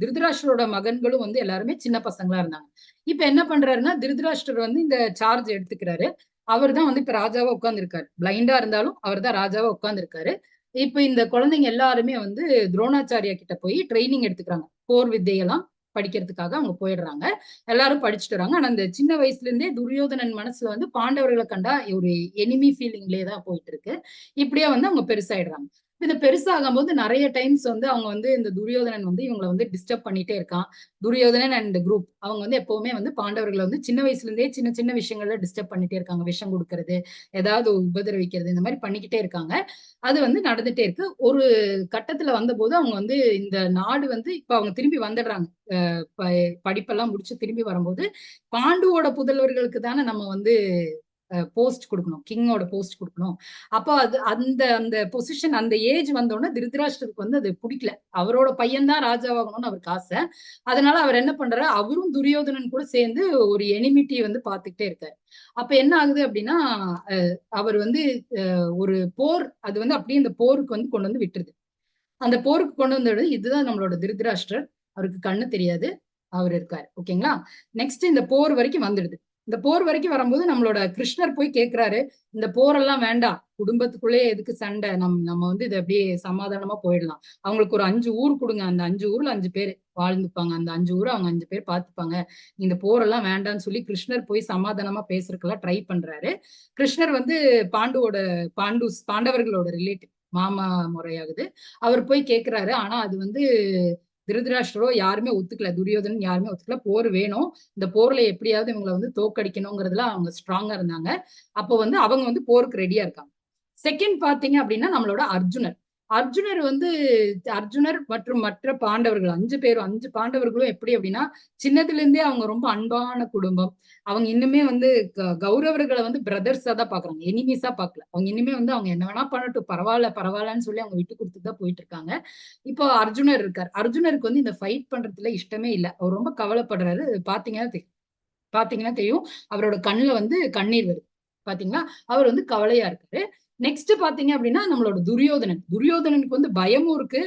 திருதராஷ்டிரோட மகன்களும் வந்து எல்லாருமே சின்ன பசங்களா இருந்தாங்க. இப்ப என்ன பண்றாருன்னா, திருதராஷ்டிரர் வந்து இந்த சார்ஜ் எடுத்துக்கிறாரு. அவர் தான் வந்து இப்ப ராஜாவா உட்கார்ந்துருக்காரு. பிளைண்டா இருந்தாலும் அவர் தான் ராஜாவா உட்கார்ந்துருக்காரு. இப்ப இந்த குழந்தைங்க எல்லாருமே வந்து துரோணாச்சாரியா கிட்ட போய் ட்ரைனிங் எடுத்துக்கிறாங்க. போர் வித்தையெல்லாம் படிக்கிறதுக்காக அவங்க போயிடுறாங்க. எல்லாரும் படிச்சுட்டு வராங்க. ஆனா அந்த சின்ன வயசுல இருந்தே துரியோதனன் மனசுல வந்து பாண்டவர்களை கண்டா ஒரு எனிமி ஃபீலிங்லேயே தான் போயிட்டு இருக்கு. இப்படியே வந்து அவங்க பெருசாயிடுறாங்க. இந்த பெருசாகும் போது நிறைய டைம்ஸ் வந்து அவங்க வந்து இந்த துரியோதனன் வந்து இவங்களை வந்து டிஸ்டர்ப் பண்ணிட்டே இருக்கான். துரியோதனன் அண்ட் குரூப் அவங்க வந்து எப்பவுமே வந்து பாண்டவர்களை வந்து சின்ன வயசுல இருந்தே சின்ன சின்ன விஷயங்கள்ல டிஸ்டர்ப் பண்ணிட்டே இருக்காங்க. விஷம் கொடுக்கறது, ஏதாவது உபதிரவிக்கிறது, இந்த மாதிரி பண்ணிக்கிட்டே இருக்காங்க. அது வந்து நடந்துட்டே இருக்கு. ஒரு கட்டத்துல வந்தபோது அவங்க வந்து இந்த நாடு வந்து இப்ப அவங்க திரும்பி வந்துடுறாங்க. படிப்பெல்லாம் முடிச்சு திரும்பி வரும்போது பாண்டுவோட புதல்வர்களுக்கு தானே நம்ம வந்து போஸ்ட் கொடுக்கணும், கிங்கோட போஸ்ட் கொடுக்கணும். அப்போ அது அந்த அந்த பொசிஷன், அந்த ஏஜ் வந்தோடனே திருதராஷ்டிரருக்கு வந்து அது பிடிக்கல. அவரோட பையன் தான் ராஜாவாகணும்னு அவருக்கு ஆசை. அதனால அவர் என்ன பண்றாரு, அவரும் துரியோதனன் கூட சேர்ந்து ஒரு எனிமிட்டி வந்து பாத்துக்கிட்டே இருக்காரு. அப்ப என்ன ஆகுது அப்படின்னா, அவர் வந்து ஒரு போர், அது வந்து அப்படியே இந்த போருக்கு வந்து கொண்டு வந்து விட்டுருது. அந்த போருக்கு கொண்டு வந்தது இதுதான் நம்மளோட திருதராஷ்டிரர். அவருக்கு கண்ணு தெரியாது, அவர் இருக்காரு. ஓகேங்களா? நெக்ஸ்ட் இந்த போர் வரைக்கும் வந்துடுது. இந்த போர் வரைக்கும் வரும்போது நம்மளோட கிருஷ்ணர் போய் கேட்கிறாரு, இந்த போரெல்லாம் வேண்டாம், குடும்பத்துக்குள்ளே எதுக்கு சண்டை, நம்ம வந்து இதை அப்படியே சமாதானமா போயிடலாம். அவங்களுக்கு ஒரு 5 ஊர் கொடுங்க, அந்த 5 ஊர்ல 5 பேர் வாழ்ந்துப்பாங்க, அந்த 5 ஊரை அவங்க 5 பேர் பார்த்துப்பாங்க, இந்த போரெல்லாம் வேண்டாம்னு சொல்லி கிருஷ்ணர் போய் சமாதானமா பேசுறதுக்கெல்லாம் ட்ரை பண்றாரு. கிருஷ்ணர் வந்து பாண்டவர்களோட ரிலேட்டிவ், மாமா முறையாகுது. அவர் போய் கேட்கிறாரு. ஆனா அது வந்து திருதராஷ்டிரோ யாருமே ஒத்துக்கல, துரியோதனன் யாருமே ஒத்துக்கல. போர் வேணும், இந்த போர்ல எப்படியாவது இவங்களை வந்து தோக்கடிக்கணுங்கிறதுல அவங்க ஸ்ட்ராங்கா இருந்தாங்க. அப்போ வந்து அவங்க வந்து போருக்கு ரெடியா இருக்காங்க. செகண்ட் பாத்தீங்க அப்படின்னா நம்மளோட அர்ஜுனர் வந்து அர்ஜுனர் மற்றும் மற்ற பாண்டவர்கள் 5 பேரும், 5 பாண்டவர்களும் எப்படி அப்படின்னா சின்னதுல இருந்தே அவங்க ரொம்ப அன்பான குடும்பம். அவங்க இன்னுமே வந்து கௌரவர்களை வந்து பிரதர்ஸா தான் பாக்குறாங்க, எனிமீஸா பாக்கல. அவங்க இனிமே வந்து அவங்க என்ன வேணா பண்ணட்டும், பரவாயில்லன்னு சொல்லி அவங்க விட்டு கொடுத்து தான் போயிட்டு இருக்காங்க. இப்போ அர்ஜுனர் இருக்கார். அர்ஜுனருக்கு வந்து இந்த ஃபைட் பண்றதுல இஷ்டமே இல்லை. அவர் ரொம்ப கவலைப்படுறாரு. பாத்தீங்கன்னா தெரியும், அவரோட கண்ணுல வந்து கண்ணீர் வருது. பாத்தீங்களா, அவர் வந்து கவலையா இருக்காரு. நெக்ஸ்ட் பாத்தீங்க அப்படின்னா நம்மளோட துரியோதனனுக்கு வந்து பயமும் இருக்கு,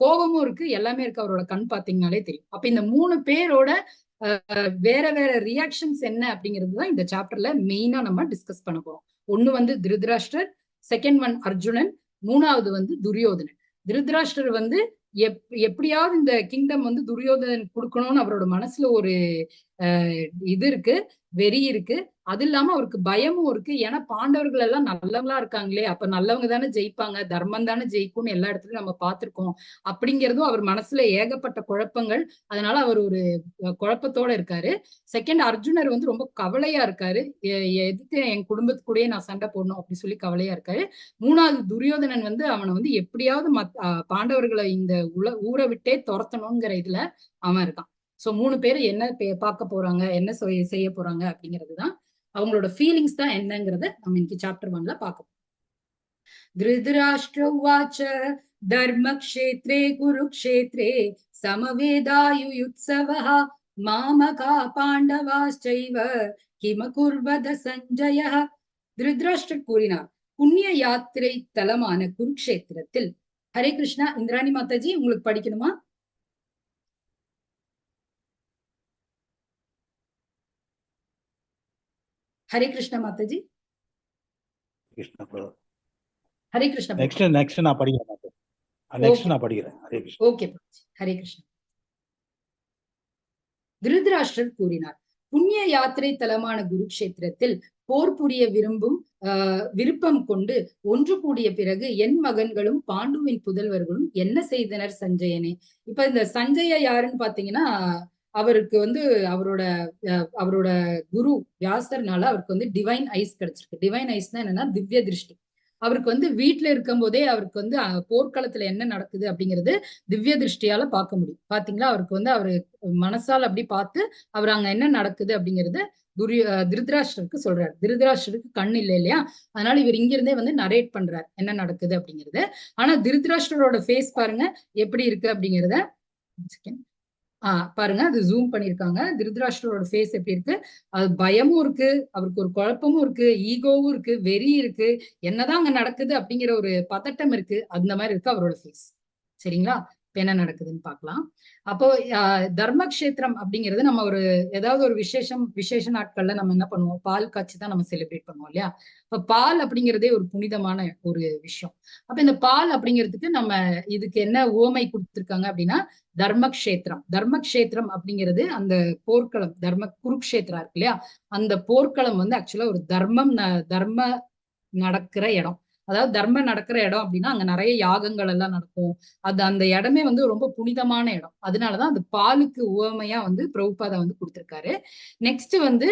கோபமும் இருக்கு, எல்லாமே இருக்கு. அவரோட கண் பாத்தீங்கன்னாலே தெரியும். அப்ப இந்த 3 பேரோட வேற வேற ரியாக்ஷன்ஸ் என்ன அப்படிங்கிறது தான் இந்த சாப்டர்ல மெயினா நம்ம டிஸ்கஸ் பண்ண போறோம். ஒண்ணு வந்து திருதராஷ்டிரர், செகண்ட் ஒன் அர்ஜுனன், மூணாவது வந்து துரியோதனன். திருதராஷ்டிரர் வந்து எப்படியாவது இந்த கிங்டம் வந்து துரியோதனன் கொடுக்கணும்னு அவரோட மனசுல ஒரு இது இருக்கு, வெறி இருக்கு. அது இல்லாம அவருக்கு பயமும் இருக்கு. ஏன்னா பாண்டவர்கள் எல்லாம் நல்லவங்களா இருக்காங்களே, அப்ப நல்லவங்க தானே ஜெயிப்பாங்க, தர்மம் தானே ஜெயிக்கும்னு எல்லா இடத்துலயும் நம்ம பார்த்திருக்கோம். அப்படிங்கிறதும் அவர் மனசுல ஏகப்பட்ட குழப்பங்கள். அதனால அவர் ஒரு குழப்பத்தோட இருக்காரு. செகண்ட் அர்ஜுனர் வந்து ரொம்ப கவலையா இருக்காரு. எதுக்கு என் குடும்பத்துக்கூடயே நான் சண்டை போடணும் அப்படி சொல்லி கவலையா இருக்காரு. மூணாவது துரியோதனன் வந்து அவனை வந்து எப்படியாவது பாண்டவர்களை இந்த ஊரை விட்டே துரத்தணுங்கிற இதுல அவன் இருக்கான். சோ 3 பேர் என்ன பார்க்க போறாங்க, என்ன செய்ய போறாங்க அப்படிங்கிறதுதான், அவங்களோட ஃபீலிங்ஸ் தான் என்னங்கிறத நம்ம இன்னைக்கு சாப்டர் 1ல பார்க்க. திருதராஷ்டிர உவாச்ச தர்மக்ஷேத்ரே குருக்ஷேத்ரே சமவேதாயுயுத்சவஹ மாமகா பாண்டவாஸ்சைவ கிம குர்வத சஞ்சயः. திருதராஷ்டிரர் கூறினார், புண்ணிய யாத்திரை தலமான குருக்ஷேத்திரத்தில். ஹரே கிருஷ்ணா. இந்திராணி மாதாஜி உங்களுக்கு படிக்கணுமா? ஹரே கிருஷ்ணா மாதாஜி. ஹரே கிருஷ்ணா. நெக்ஸ்ட் நான் படிக்கிறேன். ஹரே கிருஷ்ணா. ஓகே ஹரே கிருஷ்ணா. திருதராஷ்டிரர் கூறினார், புண்ணிய யாத்திரை தலமான குருக்ஷேத்திரத்தில் போர் புரிய விருப்பம் கொண்டு ஒன்று கூடிய பிறகு என் மகன்களும் பாண்டுவின் புதல்வர்களும் என்ன செய்தனர் சஞ்சயனே. இப்ப இந்த சஞ்சய யாருன்னு பாத்தீங்கன்னா, அவருக்கு வந்து அவரோட குரு வியாசர்னால அவருக்கு வந்து டிவைன் ஐஸ் கிடைச்சிருக்கு. டிவைன் ஐஸ்னா என்னன்னா திவ்ய திருஷ்டி. அவருக்கு வந்து வீட்டுல இருக்கும் போதே அவருக்கு வந்து போர்க்களத்துல என்ன நடக்குது அப்படிங்கிறது திவ்ய திருஷ்டியால பார்க்க முடியும். பாத்தீங்களா, அவருக்கு வந்து அவரு மனசால் அப்படி பார்த்து அவர் அங்க என்ன நடக்குது அப்படிங்கறது திருதராஷ்டிரருக்கு சொல்றாரு. திருதராஷ்டிரருக்கு கண் இல்லை இல்லையா, அதனால இவர் இங்க இருந்தே வந்து நரேட் பண்றாரு என்ன நடக்குது அப்படிங்கிறது. ஆனா திருதராஷ்டிரரோட ஃபேஸ் பாருங்க எப்படி இருக்கு அப்படிங்கிறத பாருங்க, அது ஜூம் பண்ணிருக்காங்க. திருதராஷ்டிரோட ஃபேஸ் எப்படி இருக்கு, அது பயமும் இருக்கு, அவருக்கு ஒரு குழப்பமும் இருக்கு, ஈகோவும் இருக்கு, வெறி இருக்கு, என்னதான் அங்க நடக்குது அப்படிங்கிற ஒரு பதட்டம் இருக்கு. அந்த மாதிரி இருக்கு அவரோட ஃபேஸ். சரிங்களா, இப்ப என்ன நடக்குதுன்னு பாக்கலாம். அப்போ தர்மக்ஷேத்திரம் அப்படிங்கிறது நம்ம ஒரு ஏதாவது ஒரு விசேஷ நாட்கள்ல நம்ம என்ன பண்ணுவோம், பால் காய்ச்சி தான் நம்ம செலிப்ரேட் பண்ணுவோம் இல்லையா. இப்ப பால் அப்படிங்கிறதே ஒரு புனிதமான ஒரு விஷயம். அப்ப இந்த பால் அப்படிங்கிறதுக்கு நம்ம இதுக்கு என்ன உவமை கொடுத்திருக்காங்க அப்படின்னா தர்மக்ஷேத்திரம் அப்படிங்கிறது அந்த போர்க்களம், குருக்ஷேத்ரா இருக்கு இல்லையா, அந்த போர்க்களம் வந்து ஆக்சுவலா ஒரு தர்ம நடக்கிற இடம். அதாவது தர்மம் நடக்கிற இடம் அப்படின்னா அங்க நிறைய யாகங்கள் எல்லாம் நடக்கும். அந்த இடமே வந்து ரொம்ப புனிதமான இடம். அதனாலதான் அந்த பாலுக்கு உவமையா வந்து பிரபுபாதா வந்து கொடுத்திருக்காரு. நெக்ஸ்ட் வந்து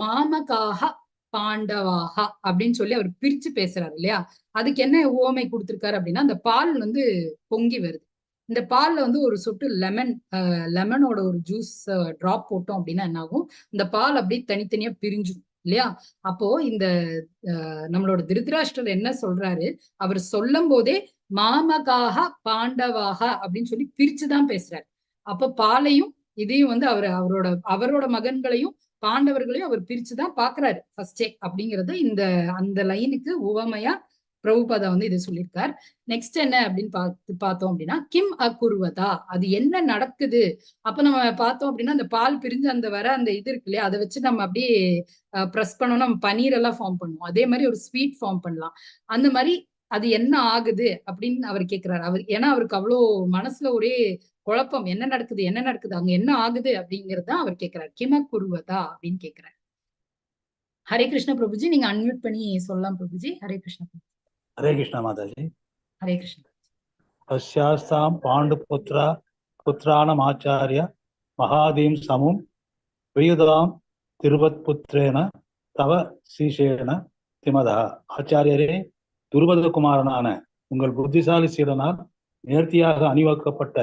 மாமகாக பாண்டவாகா அப்படின்னு சொல்லி அவர் பிரிச்சு பேசுறாரு இல்லையா. அதுக்கு என்ன உவமை கொடுத்திருக்காரு அப்படின்னா, அந்த பால் வந்து பொங்கி வருது. இந்த பால்ல வந்து ஒரு சொட்டு லெமனோட ஒரு ஜூஸ் டிராப் போட்டோம் அப்படின்னா என்ன ஆகும், இந்த பால் அப்படியே தனித்தனியா பிரிஞ்சிடும் இல்லையா. அப்போ இந்த நம்மளோட திருதராஷ்டிரர் என்ன சொல்றாரு, அவர் சொல்லும் போதே மாமகாக பாண்டவாக அப்படின்னு சொல்லி பிரிச்சுதான் பேசுறாரு. அப்ப பாலையும் இதையும் வந்து அவரோட மகன்களையும் பாண்டவர்களையும் அவர் பிரிச்சுதான் பாக்குறாரு ஃபர்ஸ்டே அப்படிங்கறத அந்த லைனுக்கு உவமையா பிரபுபாதா வந்து இதை சொல்லியிருக்கார். நெக்ஸ்ட் என்ன அப்படின்னு பார்த்தோம் அப்படின்னா, கிம் அகுர்வதா, அது என்ன நடக்குது. அப்ப நம்ம பார்த்தோம் அப்படின்னா அந்த பால் பிரிஞ்சு அந்த இது இருக்கு இல்லையா, அதை வச்சு நம்ம அப்படியே ப்ரெஸ் பண்ணோம்னா நம்ம பன்னீர் எல்லாம் ஃபார்ம் பண்ணுவோம். அதே மாதிரி ஒரு ஸ்வீட் ஃபார்ம் பண்ணலாம். அந்த மாதிரி அது என்ன ஆகுது அப்படின்னு அவர் கேட்கிறாரு. ஏன்னா அவருக்கு அவ்வளோ மனசுல ஒரே குழப்பம், என்ன நடக்குது அங்க என்ன ஆகுது அப்படிங்கறத அவர் கேட்கிறார். கிம குருவதா அப்படின்னு கேட்கிறார். ஹரே கிருஷ்ண பிரபுஜி, நீங்க அன்மியூட் பண்ணி சொல்லலாம் பிரபுஜி. ஹரே கிருஷ்ண. ஹரே கிருஷ்ணா மாதாஜி. ஹரே கிருஷ்ண. தஸ்யாஸ்தாம் பாண்டு புத்திராணம் ஆச்சாரிய மகாதீம் சமும் பிரியுதாம் திருவத் புத்திரேன தவ சீஷேன திமதா. ஆச்சாரியரே, துருபதகுமாரனான உங்கள் புத்திசாலி சீடனால் நேர்த்தியாக அணிவகுக்கப்பட்ட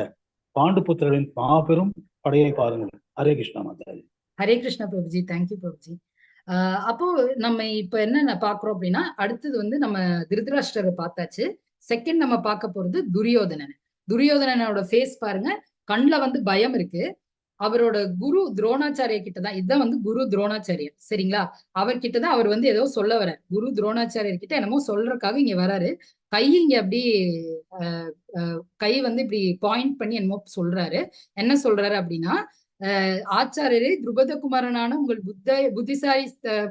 பாண்டு புத்திரரின் மாபெரும் படையை பாருங்கள். ஹரே கிருஷ்ணா மாதாஜி. ஹரே கிருஷ்ணா பிரபுஜி. தேங்க்யூ பிரபுஜி. அப்போ நம்ம இப்ப என்ன பாக்குறோம் அப்படின்னா, அடுத்தது வந்து நம்ம திருதராஷ்டிரரை பார்த்தாச்சு. செகண்ட் நம்ம பார்க்க போறது துரியோதனன். துரியோதனனோட ஃபேஸ் பாருங்க, கண்ணுல வந்து பயம் இருக்கு, அவரோட குரு துரோணாச்சாரிய கிட்டதான், இதுதான் வந்து குரு துரோணாச்சாரியர், சரிங்களா? அவர்கிட்டதான் அவர் வந்து ஏதோ சொல்ல வர்றாரு. குரு துரோணாச்சாரியர் கிட்ட என்னமோ சொல்றதுக்காக இங்க வராரு. கை இங்க அப்படி கை வந்து இப்படி பாயிண்ட் பண்ணி என்னமோ சொல்றாரு. என்ன சொல்றாரு அப்படின்னா, ஆச்சாரியரே துருபதகுமாரனான உங்கள்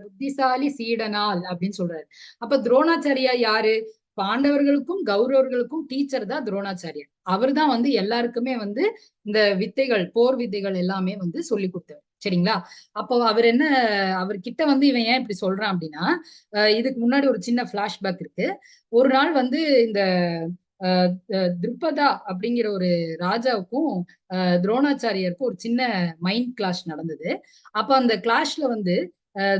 புத்திசாலி சீடனால் அப்படின்னு சொல்றாரு. அப்ப துரோணாச்சாரியா யாரு? பாண்டவர்களுக்கும் கௌரவர்களுக்கும் டீச்சர் தான் துரோணாச்சாரியர். அவர் தான் வந்து எல்லாருக்குமே வந்து இந்த வித்தைகள், போர் வித்தைகள் எல்லாமே வந்து சொல்லி கொடுத்தாரு, சரிங்களா? அப்போ அவர்கிட்ட வந்து இவன் ஏன் இப்படி சொல்றான் அப்படின்னா, இதுக்கு முன்னாடி ஒரு சின்ன பிளாஷ்பேக் இருக்கு. ஒரு நாள் வந்து இந்த திருப்பதா அப்படிங்கிற ஒரு ராஜாவுக்கும் துரோணாச்சாரியருக்கும் ஒரு சின்ன மைண்ட் கிளாஷ் நடந்தது. அப்ப அந்த கிளாஷ்ல வந்து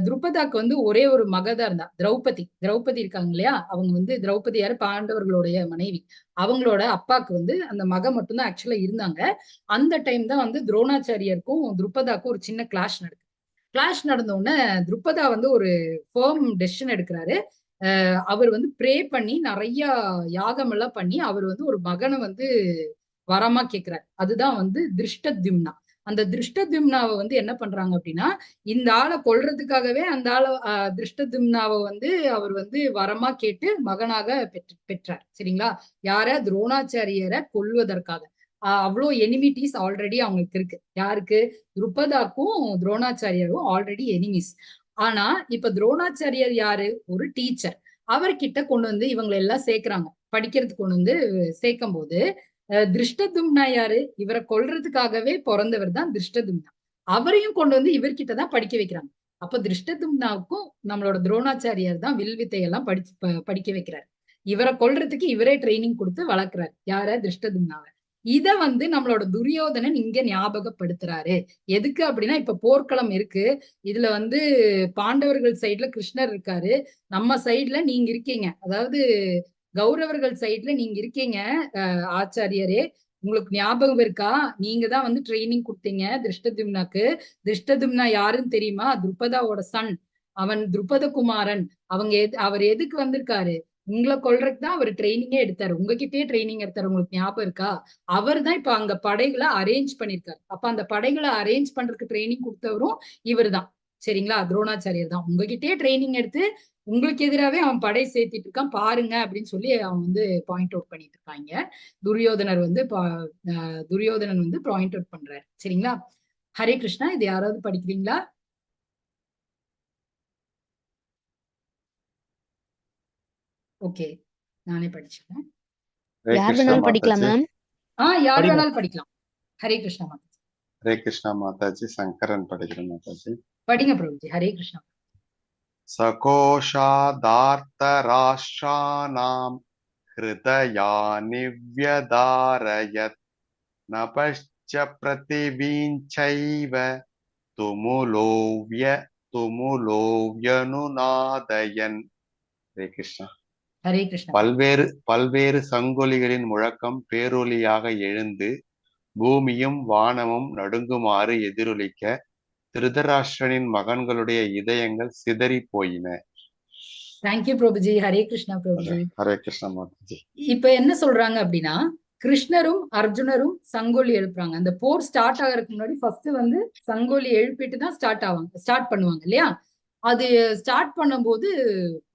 துருபதாக்கு வந்து ஒரே ஒரு மகதான் இருந்தா, திரௌபதி இருக்காங்க இல்லையா? அவங்க வந்து திரௌபதி யாரு? பாண்டவர்களுடைய மனைவி. அவங்களோட அப்பாக்கு வந்து அந்த மக மட்டும்தான் ஆக்சுவலா இருந்தாங்க. அந்த டைம் தான் வந்து துரோணாச்சாரியருக்கும் துருபதாக்கும் ஒரு சின்ன கிளாஷ் நடக்குது. கிளாஷ் நடந்த உடனே துருபதா வந்து ஒரு ஃபர்ம் டெசிஷன் எடுக்கிறாரு. அவர் வந்து ப்ரே பண்ணி நிறைய யாகம் எல்லாம் பண்ணி அவர் வந்து ஒரு மகனை வந்து வரமா கேட்கிறார். அதுதான் வந்து திருஷ்டத்யும்னா. அந்த திருஷ்டத்யும்னாவை வந்து என்ன பண்றாங்க அப்படின்னா, இந்த ஆளை கொல்றதுக்காகவே அந்த ஆளை திருஷ்டத்யும்னாவை வந்து அவர் வந்து வரமா கேட்டு மகனாக பெற்றார், சரிங்களா? யார? துரோணாச்சாரியரை கொல்வதற்காக. அவ்வளோ எனிமிட்டிஸ் ஆல்ரெடி அவங்களுக்கு இருக்கு. யாருக்கு? துருபதாக்கும் துரோணாச்சாரியரும் ஆல்ரெடி எனிமிஸ். ஆனா இப்ப துரோணாச்சாரியர் யாரு? ஒரு டீச்சர். அவர்கிட்ட கொண்டு வந்து இவங்களை எல்லாம் சேர்க்கிறாங்க, படிக்கிறதுக்கு கொண்டு வந்து சேர்க்கும் போது திருஷ்டதும்னா யாரு? இவரை கொல்றதுக்காகவே பிறந்தவர் தான் திருஷ்டதும்னா. அவரையும் கொண்டு வந்து இவர்கிட்டதான் படிக்க வைக்கிறாங்க. அப்ப திருஷ்டதும்னாவுக்கும் நம்மளோட துரோணாச்சாரியார் தான் வில் வித்தையெல்லாம் படிக்க வைக்கிறார். இவரை கொல்றதுக்கு இவரே ட்ரைனிங் கொடுத்து வளர்க்கிறார். யார? திருஷ்டதும்னாவை. இத வந்து நம்மளோட துரியோதனன் இங்க ஞாபகப்படுத்துறாரு. எதுக்கு அப்படின்னா, இப்ப போர்க்களம் இருக்கு. இதுல வந்து பாண்டவர்கள் சைட்ல கிருஷ்ணர் இருக்காரு, நம்ம சைட்ல நீங்க இருக்கீங்க, அதாவது கௌரவர்கள் சைட்ல நீங்க இருக்கீங்க. ஆச்சாரியரே, உங்களுக்கு ஞாபகம் இருக்கா? நீங்க தான் வந்து ட்ரைனிங் கொடுத்தீங்க திருஷ்டதும்னாக்கு. திருஷ்டதும்னா யாருன்னு தெரியுமா? துருபதாவோட சன். அவன் துருபத குமாரன். அவர் எதுக்கு வந்திருக்காரு? உங்களை கொல்றதுக்கு தான் அவர் ட்ரைனிங்கே எடுத்தாரு. உங்ககிட்டயே ட்ரைனிங் எடுத்தாரு. உங்களுக்கு ஞாபகம் இருக்கா? அவர் தான் இப்ப அங்க படைகளை அரேஞ்ச் பண்ணிருக்காரு. அப்ப அந்த படைகளை அரேஞ்ச் பண்றதுக்கு ட்ரைனிங் கொடுத்தவரும் இவர் தான், சரிங்களா? துரோணாச்சாரியர் தான். உங்ககிட்டயே ட்ரைனிங் எடுத்து உங்களுக்கு எதிராவே அவன் படை சேர்த்திட்டு இருக்கான் பாருங்க அப்படின்னு சொல்லி அவன் வந்து பாயிண்ட் அவுட் பண்ணிட்டு இருக்காங்க. துரியோதனன் வந்து பாயிண்ட் அவுட் பண்றாரு, சரிங்களா? ஹரே கிருஷ்ணா. இது யாராவது படிக்கிறீங்களா? ஓகே, நானே படிச்சுக்கிறேன். யார் வேணாலும் படிக்கலாம் மேம். யார் வேணாலும் படிக்கலாம். ஹரே கிருஷ்ணா மாதாஜி. ஹரே கிருஷ்ணா மாதாஜி. சங்கரன் படிக்கிறேன் மாதாஜி. படிங்க பிரபுஜி. ஹரே கிருஷ்ணா. சகோஷாதார்த்தராஷ்டிராணாம் ஹிருதயானி வ்யதாரயத் நபஷ்ச பிரதிவிஞ்சைவ துமுலோவ்யனுநாதயன். ஹரே கிருஷ்ணா. ஹரே கிருஷ்ணா. பல்வேறு சங்கொலிகளின் முழக்கம் பேரொலியாக எழுந்து பூமியும் வானமும் நடுங்குமாறு எதிரொலிக்க திருதராஷ்டிரனின் மகன்களுடைய இதயங்கள் சிதறி போயின. தேங்க்யூ பிரபுஜி. ஹரே கிருஷ்ணா பிரபுஜி. ஹரே கிருஷ்ணா மாதாஜி. இப்ப என்ன சொல்றாங்க அப்படின்னா, கிருஷ்ணரும் அர்ஜுனரும் சங்கோலி எழுப்புறாங்க. அந்த போர் ஸ்டார்ட் ஆகிறதுக்கு முன்னாடி ஃபர்ஸ்ட் வந்து சங்கோலி எழுப்பிட்டு தான் ஸ்டார்ட் பண்ணுவாங்க இல்லையா? அது ஸ்டார்ட் பண்ணும்போது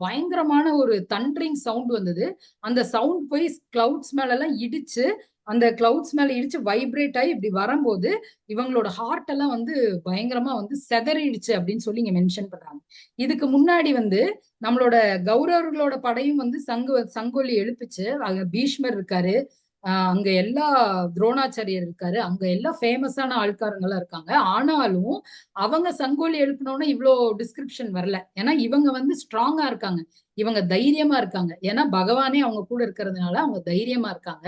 பயங்கரமான ஒரு தண்டரிங் சவுண்ட் வந்தது. அந்த சவுண்ட் போய் கிளவுட்ஸ் மேல எல்லாம் இடிச்சு, அந்த கிளவுட்ஸ் மேல இடிச்சு வைப்ரேட் ஆகி இப்படி வரும்போது இவங்களோட ஹார்ட் எல்லாம் வந்து பயங்கரமா வந்து செதறிடுச்சு அப்படின்னு சொல்லி இங்க மென்ஷன் பண்றாங்க. இதுக்கு முன்னாடி வந்து நம்மளோட கௌரவர்களோட படையும் வந்து சங்கோலி எழுப்பிச்சு. அங்க பீஷ்மர் இருக்காரு, அங்க எல்லா துரோணாச்சாரியர் இருக்காரு, அங்க எல்லாம் ஃபேமஸான ஆள்காரங்கெல்லாம் இருக்காங்க. ஆனாலும் அவங்க சங்கோலி எழுப்பினோன்னா இவ்வளோ டிஸ்கிரிப்ஷன் வரல. ஏன்னா இவங்க வந்து ஸ்ட்ராங்கா இருக்காங்க, இவங்க தைரியமா இருக்காங்க. ஏன்னா பகவானே அவங்க கூட இருக்கிறதுனால அவங்க தைரியமா இருக்காங்க.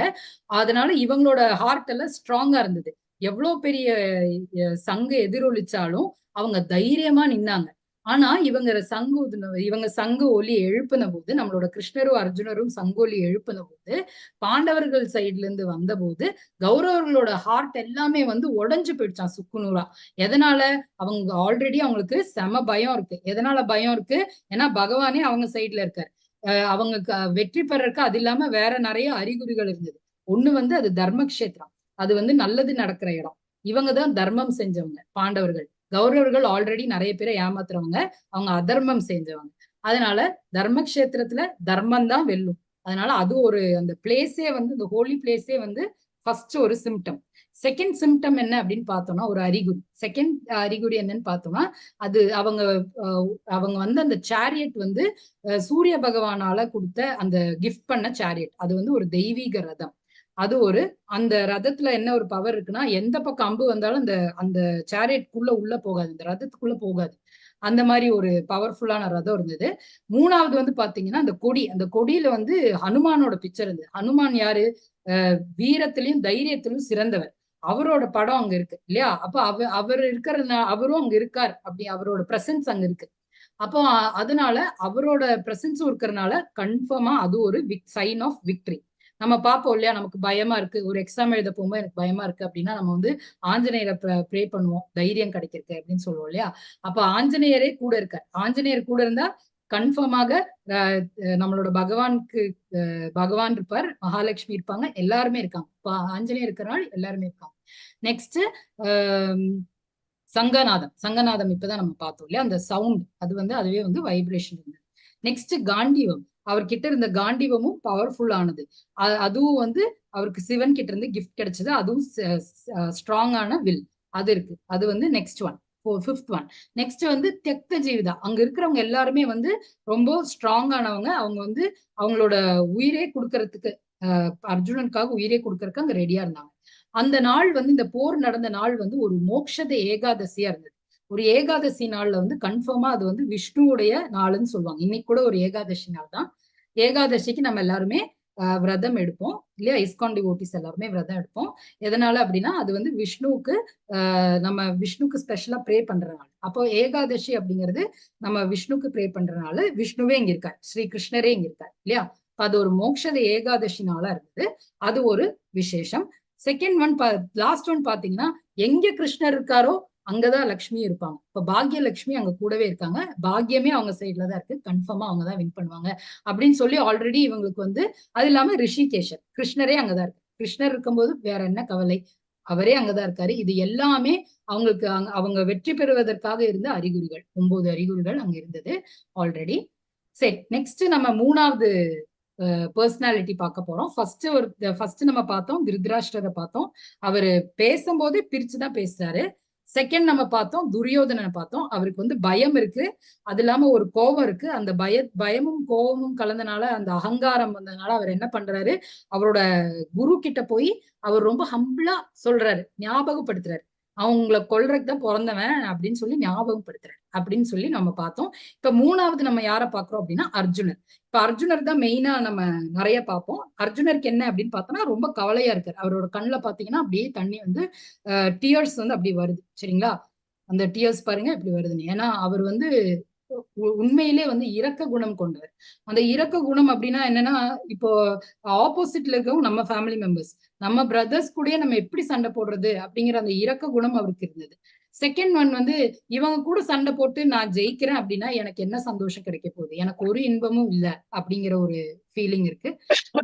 அதனால இவங்களோட ஹார்ட் எல்லாம் ஸ்ட்ராங்கா இருந்தது. எவ்வளவு பெரிய சங்கு எதிரொலிச்சாலும் அவங்க தைரியமா நின்னாங்க. ஆனா இவங்க சங்கு ஒலி எழுப்பின போது, நம்மளோட கிருஷ்ணரும் அர்ஜுனரும் சங்கோலி எழுப்பின போது, பாண்டவர்கள் சைட்ல இருந்து வந்த போது கௌரவர்களோட ஹார்ட் எல்லாமே வந்து உடைஞ்சு போயிடுச்சான் சுக்குநூறா. எதனால? அவங்க ஆல்ரெடி அவங்களுக்கு செம பயம் இருக்கு. எதனால பயம் இருக்கு? ஏன்னா பகவானே அவங்க சைட்ல இருக்காரு. அவங்க வெற்றி பெறறதுக்கு அது இல்லாம வேற நிறைய அறிகுறிகள் இருந்தது. ஒண்ணு வந்து அது தர்மக்ஷேத்திரம், அது வந்து நல்லது நடக்கிற இடம். இவங்க தான் தர்மம் செஞ்சவங்க பாண்டவர்கள். கௌரவர்கள் ஆல்ரெடி நிறைய பேரை ஏமாத்துறவங்க, அவங்க அதர்மம் செஞ்சவங்க. அதனால தர்மக்ஷேத்திரத்துல தர்மம் தான் வெல்லும். அதனால அது ஒரு அந்த பிளேஸே வந்து இந்த ஹோலி பிளேஸே வந்து ஃபர்ஸ்ட் ஒரு சிம்டம். செகண்ட் சிம்டம் என்ன அப்படின்னு பார்த்தோம்னா ஒரு அறிகுறி. செகண்ட் அறிகுறி என்னன்னு பார்த்தோம்னா அது அவங்க வந்து அந்த சேரியட் வந்து சூரிய பகவானால கொடுத்த அந்த கிஃப்ட் பண்ண சேரியட். அது வந்து ஒரு தெய்வீக ரதம். அது ஒரு அந்த ரதத்துல என்ன ஒரு பவர் இருக்குன்னா எந்த பக்கம் அம்பு வந்தாலும் அந்த அந்த சேரியட்குள்ள உள்ள போகாது, அந்த ரதத்துக்குள்ள போகாது. அந்த மாதிரி ஒரு பவர்ஃபுல்லான ரதம் இருந்தது. மூணாவது வந்து பாத்தீங்கன்னா அந்த கொடி. அந்த கொடியில வந்து ஹனுமானோட பிக்சர் இருந்தது. ஹனுமான் யாரு? வீரத்திலையும் தைரியத்திலும் சிறந்தவர். அவரோட படம் அங்க இருக்கு இல்லையா? அப்ப அவர் இருக்கிறதுனால அவரும் அங்க இருக்கார், அப்படி அவரோட பிரசன்ஸ் அங்க இருக்கு. அப்போ அதனால அவரோட பிரசன்ஸும் இருக்கிறதுனால கன்ஃபார்மா அது ஒரு சைன் ஆஃப் விக்டரி. நம்ம பார்ப்போம் இல்லையா, நமக்கு பயமா இருக்கு, ஒரு எக்ஸாம் எழுத போகும்போது எனக்கு பயமா இருக்கு அப்படின்னா நம்ம வந்து ஆஞ்சநேயரை ப்ரே பண்ணுவோம், தைரியம் கிடைக்கிறதுக்கு அப்படின்னு சொல்லுவோம் இல்லையா? அப்ப ஆஞ்சநேயரே கூட இருக்கார். ஆஞ்சநேயர் கூட இருந்தா கன்ஃபார்மாக நம்மளோட பகவான் இருப்பார், மகாலட்சுமி இருப்பாங்க, எல்லாருமே இருக்காங்க. ஆஞ்சநேயர் இருக்கிறனால எல்லாருமே இருக்காங்க. நெக்ஸ்ட் சங்கநாதம் இப்பதான் நம்ம பார்த்தோம் இல்லையா, அந்த சவுண்ட் அது வந்து அதுவே வந்து வைப்ரேஷன் இருந்தது. நெக்ஸ்ட் காண்டீவம். அவர்கிட்ட இருந்த காண்டீவமும் பவர்ஃபுல் ஆனது. அதுவும் வந்து அவருக்கு சிவன் கிட்ட இருந்து கிஃப்ட் கிடைச்சது. அதுவும் ஸ்ட்ராங்கான வில் அது இருக்கு. அது வந்து next one, fifth one. Next வந்து தெக்த ஜீவிதா. அங்க இருக்கிறவங்க எல்லாருமே வந்து ரொம்ப ஸ்ட்ராங்கானவங்க. அவங்க வந்து அவங்களோட உயிரே கொடுக்கறதுக்கு, அர்ஜுனனுக்காக உயிரே கொடுக்கறதுக்கு அங்க ரெடியா இருந்தாங்க. அந்த நாள் வந்து இந்த போர் நடந்த நாள் வந்து ஒரு மோட்சத ஏகாதசியா இருந்தது. ஒரு ஏகாதசி நாள்ல வந்து கன்ஃபார்மா அது வந்து விஷ்ணுவுடைய நாள்னு சொல்லுவாங்க. இன்னைக்கு கூட ஒரு ஏகாதசி நாள் தான். ஏகாதசிக்கு நம்ம எல்லாருமே விரதம் எடுப்போம் இல்லையா? இஸ்கான் டிவோட்டிஸ் எல்லாருமே விரதம் எடுப்போம். எதனால அப்படின்னா அது வந்து விஷ்ணுவுக்கு நம்ம விஷ்ணுக்கு ஸ்பெஷலா ப்ரே பண்ற நாள். அப்போ ஏகாதசி அப்படிங்கிறது நம்ம விஷ்ணுக்கு ப்ரே பண்றதுனால விஷ்ணுவே இங்க இருக்கார், ஸ்ரீ கிருஷ்ணரே இங்க இருக்கார் இல்லையா? அது ஒரு மோட்சத ஏகாதசி நாளா இருந்தது. அது ஒரு விசேஷம். செகண்ட் ஒன் லாஸ்ட் ஒன் பாத்தீங்கன்னா எங்க கிருஷ்ணர் இருக்காரோ அங்கதான் லக்ஷ்மி இருப்பாங்க. இப்ப பாக்யலட்சுமி அங்க கூடவே இருக்காங்க. பாக்கியமே அவங்க சைட்ல தான் இருக்கு. கன்ஃபார்மா அவங்க தான் வின் பண்ணுவாங்க அப்படின்னு சொல்லி ஆல்ரெடி இவங்களுக்கு வந்து, அது இல்லாம ரிஷிகேஷர் கிருஷ்ணரே அங்கதான் இருக்கு. கிருஷ்ணர் இருக்கும்போது வேற என்ன கவலை, அவரே அங்கதான் இருக்காரு. இது எல்லாமே அவங்களுக்கு அவங்க வெற்றி பெறுவதற்காக இருந்த அறிகுறிகள். 9 அறிகுறிகள் அங்க இருந்தது ஆல்ரெடி. சரி, நெக்ஸ்ட் நம்ம மூணாவது பர்சனாலிட்டி பார்க்க போறோம். ஃபர்ஸ்ட் நம்ம பார்த்தோம் திருதராஷ்டிரரை பார்த்தோம். அவரு பேசும்போது பிரிச்சுதான் பேசுறாரு. செகண்ட் நம்ம பார்த்தோம் துரியோதனனை பார்த்தோம். அவருக்கு வந்து பயம் இருக்கு, அது இல்லாம ஒரு கோபம் இருக்கு. அந்த பயமும் கோபமும் கலந்தனால, அந்த அகங்காரம் வந்ததுனால அவர் என்ன பண்றாரு, அவரோட குரு கிட்ட போய் அவர் ரொம்ப ஹம்பிளா சொல்றாரு, ஞாபகப்படுத்துறாரு, அவங்கள கொல்றதுக்கு தான் பிறந்தவன் அப்படின்னு சொல்லி ஞாபகப்படுத்துறாரு அப்படின்னு சொல்லி நம்ம பார்த்தோம். இப்ப மூணாவது நம்ம யாரை பாக்குறோம் அப்படின்னா அர்ஜுனர். இப்ப அர்ஜுனர் தான் மெயினா நம்ம நிறைய பார்ப்போம். அர்ஜுனருக்கு என்ன அப்படின்னு பார்த்தோம்னா ரொம்ப கவலையா இருக்காரு. அவரோட கண்ணுல பாத்தீங்கன்னா அப்படியே தண்ணி வந்து டியர்ஸ் வந்து அப்படி வருது. சரிங்களா? அந்த டியர்ஸ் பாருங்க இப்படி வருதுன்னு. ஏன்னா அவர் வந்து உண்மையிலே வந்து இரக்க குணம் கொண்டவர். அந்த இரக்க குணம் அப்படின்னா என்னன்னா, இப்போ ஆப்போசிட்ல இருக்கவும் நம்ம ஃபேமிலி மெம்பர்ஸ், நம்ம பிரதர்ஸ் கூடயே நம்ம எப்படி சண்டை போடுறது அப்படிங்கிற அந்த இரக்க குணம் அவருக்கு இருந்தது. செகண்ட் ஒன் வந்து இவங்க கூட சண்டை போட்டு நான் ஜெயிக்கிறேன் அப்படின்னா எனக்கு என்ன சந்தோஷம் கிடைக்க போகுது, எனக்கு ஒரு இன்பமும் இல்ல அப்படிங்கிற ஒரு ஃபீலிங் இருக்கு.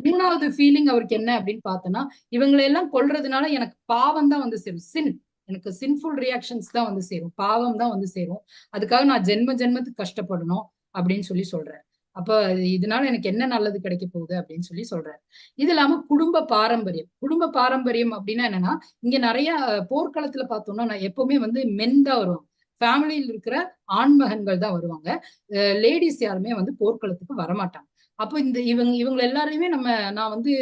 மூணாவது ஃபீலிங் அவருக்கு என்ன அப்படின்னு பார்த்தோம்னா, இவங்களை எல்லாம் கொல்றதுனால எனக்கு பாவம் தான் வந்து சேரும், எனக்கு சின்ஃபுல் ரியாக்ஷன்ஸ் தான் வந்து சேரும், பாவம் தான் வந்து சேரும், அதுக்காக நான் ஜென்மத்துக்கு கஷ்டப்படணும் அப்படின்னு சொல்லி சொல்றேன். அப்ப இதனால எனக்கு என்ன நல்லது கிடைக்க போகுது அப்படின்னு சொல்லி சொல்றாரு. இது இல்லாம குடும்ப பாரம்பரியம் அப்படின்னா என்னன்னா, இங்க நிறைய போர்க்களத்துல பார்த்தோம்னா எப்பவுமே வந்து மென் தான் வருவாங்க, ஃபேமிலியில் இருக்கிற ஆண்மகன்கள் தான் வருவாங்க. லேடிஸ் யாருமே வந்து போர்க்களத்துக்கு வரமாட்டாங்க. அப்போ இவங்க எல்லாரையுமே நான் வந்து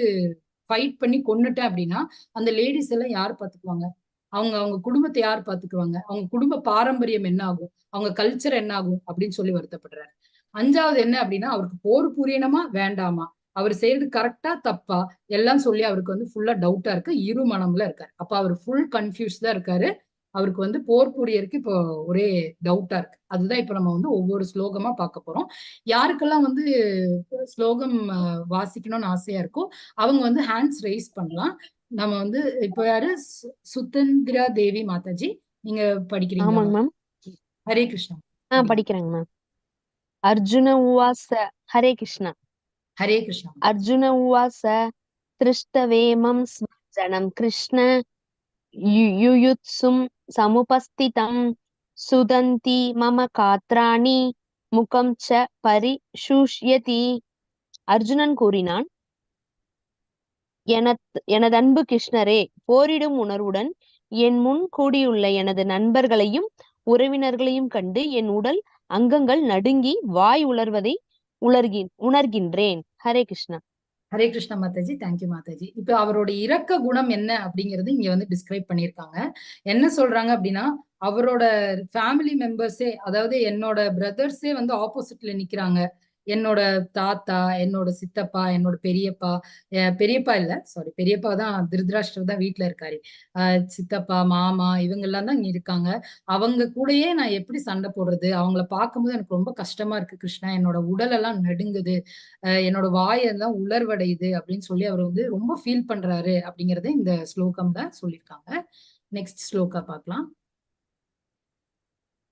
ஃபைட் பண்ணி கொன்னுட்டேன் அப்படின்னா அந்த லேடிஸ் எல்லாம் யார் பாத்துக்குவாங்க? அவங்க குடும்பத்தை யார் பாத்துக்குவாங்க? அவங்க குடும்ப பாரம்பரியம் என்ன ஆகும், அவங்க கல்ச்சர் என்ன ஆகும் அப்படின்னு சொல்லி வருத்தப்படுறாரு. அஞ்சாவது என்ன அப்படின்னா, அவருக்கு போர் புரியணுமா வேண்டாமா, அவர் செய்யறது கரெக்டா தப்பா எல்லாம் சொல்லி அவருக்கு வந்து ஃபுல்லா டவுட்டா இருக்கு, இரு மனம்ல இருக்காரு. அப்ப அவர் ஃபுல் கன்ஃபியூஸ்டா இருக்காரு. அவருக்கு வந்து போர் புரியறதுக்கு இப்போ ஒரே டவுட்டா இருக்கு. அதுதான் இப்ப நம்ம வந்து ஒவ்வொரு ஸ்லோகமா பார்க்க போறோம். யாருக்கெல்லாம் வந்து ஸ்லோகம் வாசிக்கணும்னு ஆசையா இருக்கோ அவங்க வந்து ஹேண்ட்ஸ் ரைஸ் பண்ணலாம். நம்ம வந்து இப்ப யாரு சுதந்திரா தேவி மாதாஜி, நீங்க படிக்கிறீங்களா? ஆமாங்க மேம். ஹரே கிருஷ்ணா. படிக்கிறேங்க மேம். அர்ஜுன உவாச. ஹரே கிருஷ்ணா. ஹரே கிருஷ்ணா. அர்ஜுன உவாச திருஷ்டவேமம் ஸ்மர்ஜனம் கிருஷ்ண யுயுத்சும் சமுபஸ்திதம் சுதந்தி மம காத்ராணி முகம் ச பரிஷூஷ்யதி. அர்ஜுனன் கூறினான், எனதன்பு கிருஷ்ணரே, போரிடும் உணர்வுடன் என் முன் கூடியுள்ள எனது நண்பர்களையும் உறவினர்களையும் கண்டு என் உடல் அங்கங்கள் நடுங்கி வாய் உலர்வதை உணர்கின்றேன். ஹரே கிருஷ்ணா. ஹரே கிருஷ்ணா மாதாஜி. தேங்க்யூ மாதாஜி. இப்ப அவரோட இரக்க குணம் என்ன அப்படிங்கறது இங்க வந்து டிஸ்கிரைப் பண்ணியிருக்காங்க. என்ன சொல்றாங்க அப்படின்னா, அவரோட ஃபேமிலி மெம்பர்ஸே, அதாவது என்னோட பிரதர்ஸே வந்து ஆப்போசிட்ல நிக்கிறாங்க. என்னோட தாத்தா, என்னோட சித்தப்பா, என்னோட பெரியப்பா, பெரியப்பா இல்ல சாரி, பெரியப்பா தான், திருதராஷ்டிரர் தான் வீட்டுல இருக்காரு. சித்தப்பா, மாமா இவங்க எல்லாம் தான் இங்க இருக்காங்க. அவங்க கூடயே நான் எப்படி சண்டை போடுறது? அவங்கள பார்க்கும்போது எனக்கு ரொம்ப கஷ்டமா இருக்கு கிருஷ்ணா. என்னோட உடல் எல்லாம் நடுங்குது, என்னோட வாயெல்லாம் உலர்வடையுது அப்படின்னு சொல்லி அவர் வந்து ரொம்ப ஃபீல் பண்றாரு அப்படிங்கறத இந்த ஸ்லோகம்ல சொல்லியிருக்காங்க. நெக்ஸ்ட் ஸ்லோகா பார்க்கலாம்.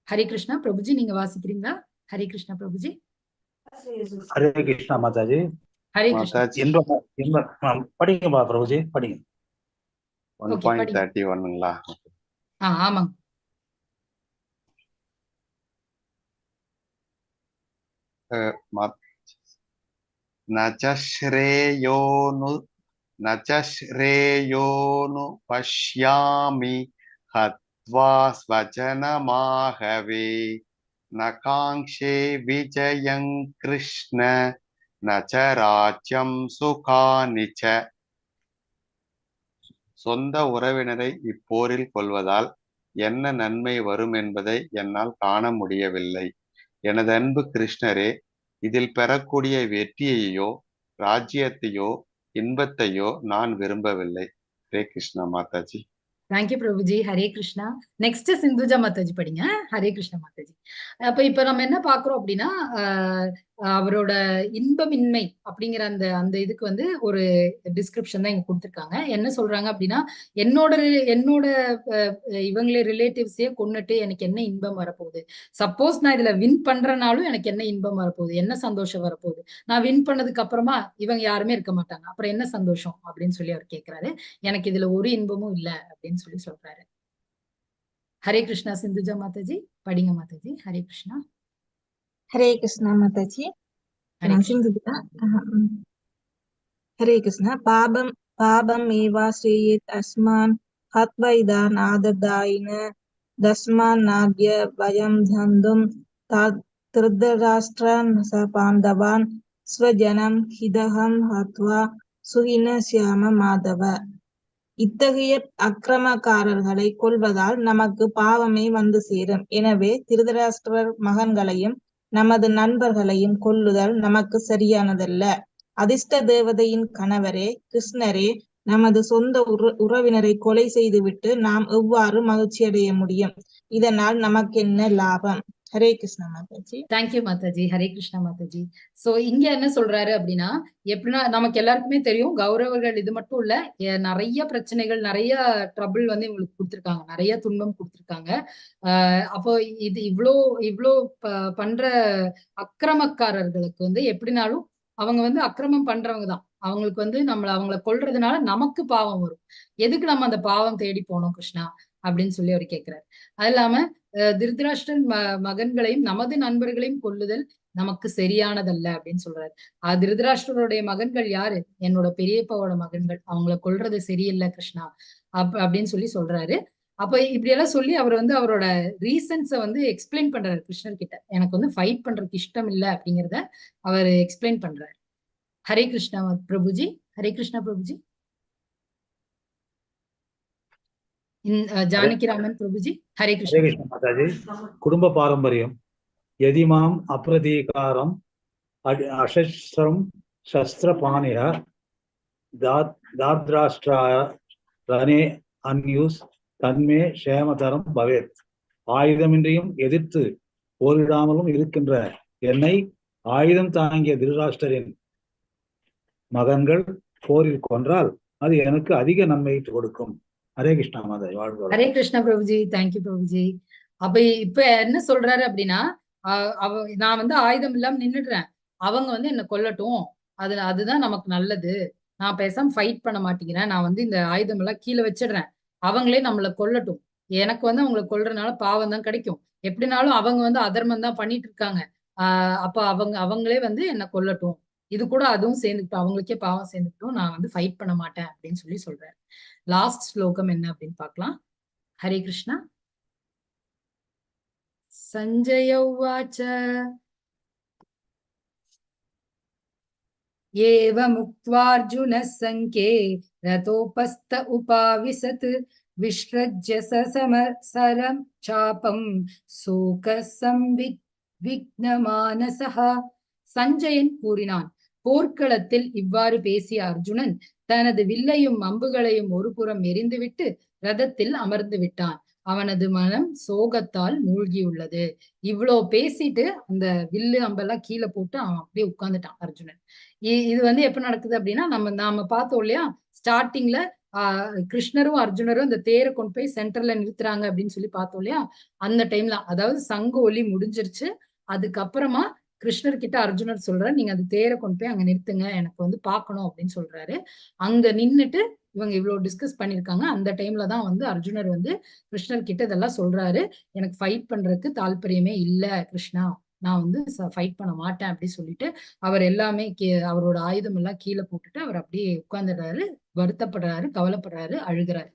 ஹரே கிருஷ்ணா பிரபுஜி, நீங்க வாசிக்கிறீங்களா? ஹரே கிருஷ்ணா பிரபுஜி. ஹரே கிருஷ்ணா மாதாஜி. ஹரே கிருஷ்ணா. மாதாஜி படிங்கப்பா பிரபுஜி, படிங்க. ஓகே, படிங்க. 1.31ங்களா? ஆமாங்க. நச்சஸ்ரேயோனு பஷ்யாமி ஹத்வா ஸ்வஜனமாகவே நகாங்ஷே விஜயங் கிருஷ்ண நச்ச ராஜ்யம் சுகானிச்ச. சொந்த உறவினரை இப்போரில் கொள்வதால் என்ன நன்மை வரும் என்பதை என்னால் காண முடியவில்லை. எனது அன்பு கிருஷ்ணரே, இதில் பெறக்கூடிய வெற்றியையோ ராஜ்யத்தையோ இன்பத்தையோ நான் விரும்பவில்லை. ஹரே கிருஷ்ணா மாதாஜி. தேங்க்யூ பிரபுஜி. ஹரே கிருஷ்ணா. நெக்ஸ்ட் சிந்துஜா மாதாஜி படிங்க. ஹரே கிருஷ்ணா மாதாஜி. இப்ப நம்ம என்ன பாக்குறோம் அப்படின்னா, அவரோட இன்பமின்மை அப்படிங்கிற அந்த அந்த இதுக்கு வந்து ஒரு டிஸ்கிரிப்ஷன் தான் இங்க கொடுத்துருக்காங்க. என்ன சொல்றாங்க அப்படின்னா, என்னோட இவங்களே ரிலேட்டிவ்ஸே கொன்னுட்டு எனக்கு என்ன இன்பம் வரப்போகுது? சப்போஸ் நான் இதுல வின் பண்றனாலும் எனக்கு என்ன இன்பம் வரப்போகுது? என்ன சந்தோஷம் வரப்போகுது? நான் வின் பண்ணதுக்கு அப்புறமா இவங்க யாருமே இருக்க மாட்டாங்க, அப்புறம் என்ன சந்தோஷம் அப்படின்னு சொல்லி அவர் கேட்கிறாரு. எனக்கு இதுல ஒரு இன்பமும் இல்ல அப்படின்னு சொல்லி சொல்றாரு. ஹரே கிருஷ்ணா. சிந்துஜா மாதாஜி படிங்க மாதாஜி. ஹரே கிருஷ்ணா. ஹரே கிருஷ்ணா மாதாஜி. ஹரே நான் கிருஷ்ணா. சிந்துஜா. ஹரே கிருஷ்ணா. பாபம் ஏவாஸ்ரேயேத் அஸ்மான் ஹத்வைதான் ஆததாயின தஸ்மான் நாக்ய வயம் தந்தும் திருதராஷ்டிரான் ச பாண்டவான் ஸ்வஜனம் ஹிதகம் ஹத்வா சுஹின சியாம மாதவ. இத்தகைய அக்கிரமக்காரர்களை கொல்வதால் நமக்கு பாவமே வந்து சேரும். எனவே திருதராஷ்டிரர் மகன்களையும் நமது நண்பர்களையும் கொல்லுதல் நமக்கு சரியானதல்ல. அதிர்ஷ்ட தேவதையின் கணவரே கிருஷ்ணரே, நமது சொந்த உறவினரை கொலை செய்துவிட்டு நாம் எவ்வாறு மகிழ்ச்சி அடைய முடியும்? இதனால் நமக்கு என்ன லாபம்? ஹரே கிருஷ்ணா மாதாஜி. தேங்க்யூ மாதாஜி. ஹரே கிருஷ்ணா மாதாஜி. சோ இங்க என்ன சொல்றாரு அப்படின்னா, எப்படின்னா நமக்கு எல்லாருக்குமே தெரியும், கௌரவர்கள் இது மட்டும் இல்ல, நிறைய பிரச்சனைகள், நிறைய ட்ரபிள் வந்து இவங்களுக்கு கொடுத்துருக்காங்க, நிறைய துன்பம் கொடுத்துருக்காங்க. அப்போ இது இவ்வளோ பண்ற அக்கிரமக்காரர்களுக்கு வந்து எப்படினாலும் அவங்க வந்து அக்கிரமம் பண்றவங்க தான். அவங்களுக்கு வந்து அவங்கள கொல்றதுனால நமக்கு பாவம் வரும். எதுக்கு நம்ம அந்த பாவம் தேடி போனோம் கிருஷ்ணா அப்படின்னு சொல்லி அவர் கேட்கிறாரு. அது இல்லாம திருதராஷ்டிரன் மகன்களையும் நமது நண்பர்களையும் கொல்லுதல் நமக்கு சரியானதல்ல அப்படின்னு சொல்றாரு. திருதராஷ்டிரருடைய மகன்கள் யாரு? என்னோட பெரியப்பாவோட மகன்கள். அவங்கள கொல்றது சரியில்லை கிருஷ்ணா அப்படின்னு சொல்லி சொல்றாரு. அப்ப இப்படி எல்லாம் சொல்லி அவர் வந்து அவரோட ரீசன்ஸை வந்து எக்ஸ்பிளைன் பண்றாரு கிருஷ்ணர் கிட்ட. எனக்கு வந்து ஃபைட் பண்றதுக்கு இஷ்டம் இல்லை அப்படிங்கிறத அவர் எக்ஸ்பிளைன் பண்றாரு. ஹரே கிருஷ்ணா பிரபுஜி. ஹரே கிருஷ்ணா பிரபுஜி. ஜானகிராமன் பிரபுஜி. ஹரே கிருஷ்ணா. ஹரே கிருஷ்ணா மாதாஜி. குடும்ப பாரம்பரியம் யதிமாம் அப்ரதீகாரம் அசஸ்திரம் சஸ்திரபாணிய தாத்ராஷ்டிராய ரனே அன்யூஸ் தன்மே சேமதரம் பவேத். ஆயுதமின்றியும் எதிர்த்து போரிடாமலும் இருக்கின்ற என்னை ஆயுதம் தாங்கிய திருதராஷ்டிரரின் மகன்கள் போரில் கொன்றால் அது எனக்கு அதிக நன்மையை கொடுக்கும். ஹரே கிருஷ்ணா மாதாஜி. வாழ்க. ஹரே கிருஷ்ணா பிரபுஜி. தேங்க்யூ பிரபுஜி. அப்ப இப்ப என்ன சொல்றாரு அப்படின்னா, நான் வந்து ஆயுதம் இல்லாம நின்னுடுறேன், அவங்க வந்து என்ன கொல்லட்டும், அதுதான் நமக்கு நல்லது. நான் பேசாம ஃபைட் பண்ண மாட்டேங்கிறேன், நான் வந்து இந்த ஆயுதம் எல்லாம் கீழே வச்சிடுறேன், அவங்களே நம்மளை கொல்லட்டும், எனக்கு வந்து அவங்களை கொல்றதுனால பாவம் தான் கிடைக்கும், எப்படினாலும் அவங்க வந்து அதர்மம் தான் பண்ணிட்டு இருக்காங்க, அப்ப அவங்களே வந்து என்ன கொல்லட்டும், இது கூட அதுவும் சேர்ந்துக்கிட்டோம், அவங்களுக்கே பாவம் சேர்ந்துக்கிட்டோம், நான் வந்து ஃபைட் பண்ண மாட்டேன் அப்படின்னு சொல்லி சொல்றாரு. லாஸ்ட் ஸ்லோகம் என்ன அப்படின்னு பார்க்கலாம். ஹரே கிருஷ்ணா. சஞ்சய உவாச்ச ஏவமுக்த்வார்ஜுனः சங்கே ரதோபஸ்த உபாவிசத் விஸ்ரஜ்ய சசமசரம் சாபம் சோக விக்னமானசஹ. சஞ்சயன் கூறினான், போர்க்களத்தில் இவ்வாறு பேசிய அர்ஜுனன் தனது வில்லையும் அம்புகளையும் ஒரு புறம் எரிந்துவிட்டு ரதத்தில் அமர்ந்து விட்டான். அவனது மனம் சோகத்தால் மூழ்கியுள்ளது. இவ்வளோ பேசிட்டு அந்த வில்லு அம்பெல்லாம் கீழே போட்டு அவன் அப்படியே உட்கார்ந்துட்டான் அர்ஜுனன். இது வந்து எப்ப நடக்குது அப்படின்னா, நாம பார்த்தோம் இல்லையா, ஸ்டார்டிங்ல கிருஷ்ணரும் அர்ஜுனரும் இந்த தேரை கொண்டு போய் சென்டர்ல நிறுத்துறாங்க அப்படின்னு சொல்லி பார்த்தோம் இல்லையா, அந்த டைம்ல, அதாவது சங்கு ஒலி முடிஞ்சிருச்சு, அதுக்கப்புறமா கிருஷ்ணர் கிட்ட அர்ஜுனர் சொல்றாரு, நீங்க அந்த தேரை கொண்டு போய் அங்க நிறுத்துங்க, எனக்கு வந்து பார்க்கணும் அப்படின்னு சொல்றாரு. அங்க நின்னுட்டு இவங்க இவ்வளவு டிஸ்கஸ் பண்ணிருக்காங்க. அந்த டைம்ல தான் வந்து அர்ஜுனர் வந்து கிருஷ்ணர் கிட்ட இதெல்லாம் சொல்றாரு, எனக்கு ஃபைட் பண்றதுக்கு தால்பரியமே இல்ல கிருஷ்ணா, நான் வந்து ஃபைட் பண்ண மாட்டேன் அப்படி சொல்லிட்டு அவர் எல்லாமே அவரோட ஆயுதம் எல்லாம் கீழே போட்டுட்டு அவர் அப்படியே உட்கார்ந்துடுறாரு, வருத்தப்படுறாரு, கவலைப்படுறாரு, அழுகிறாரு.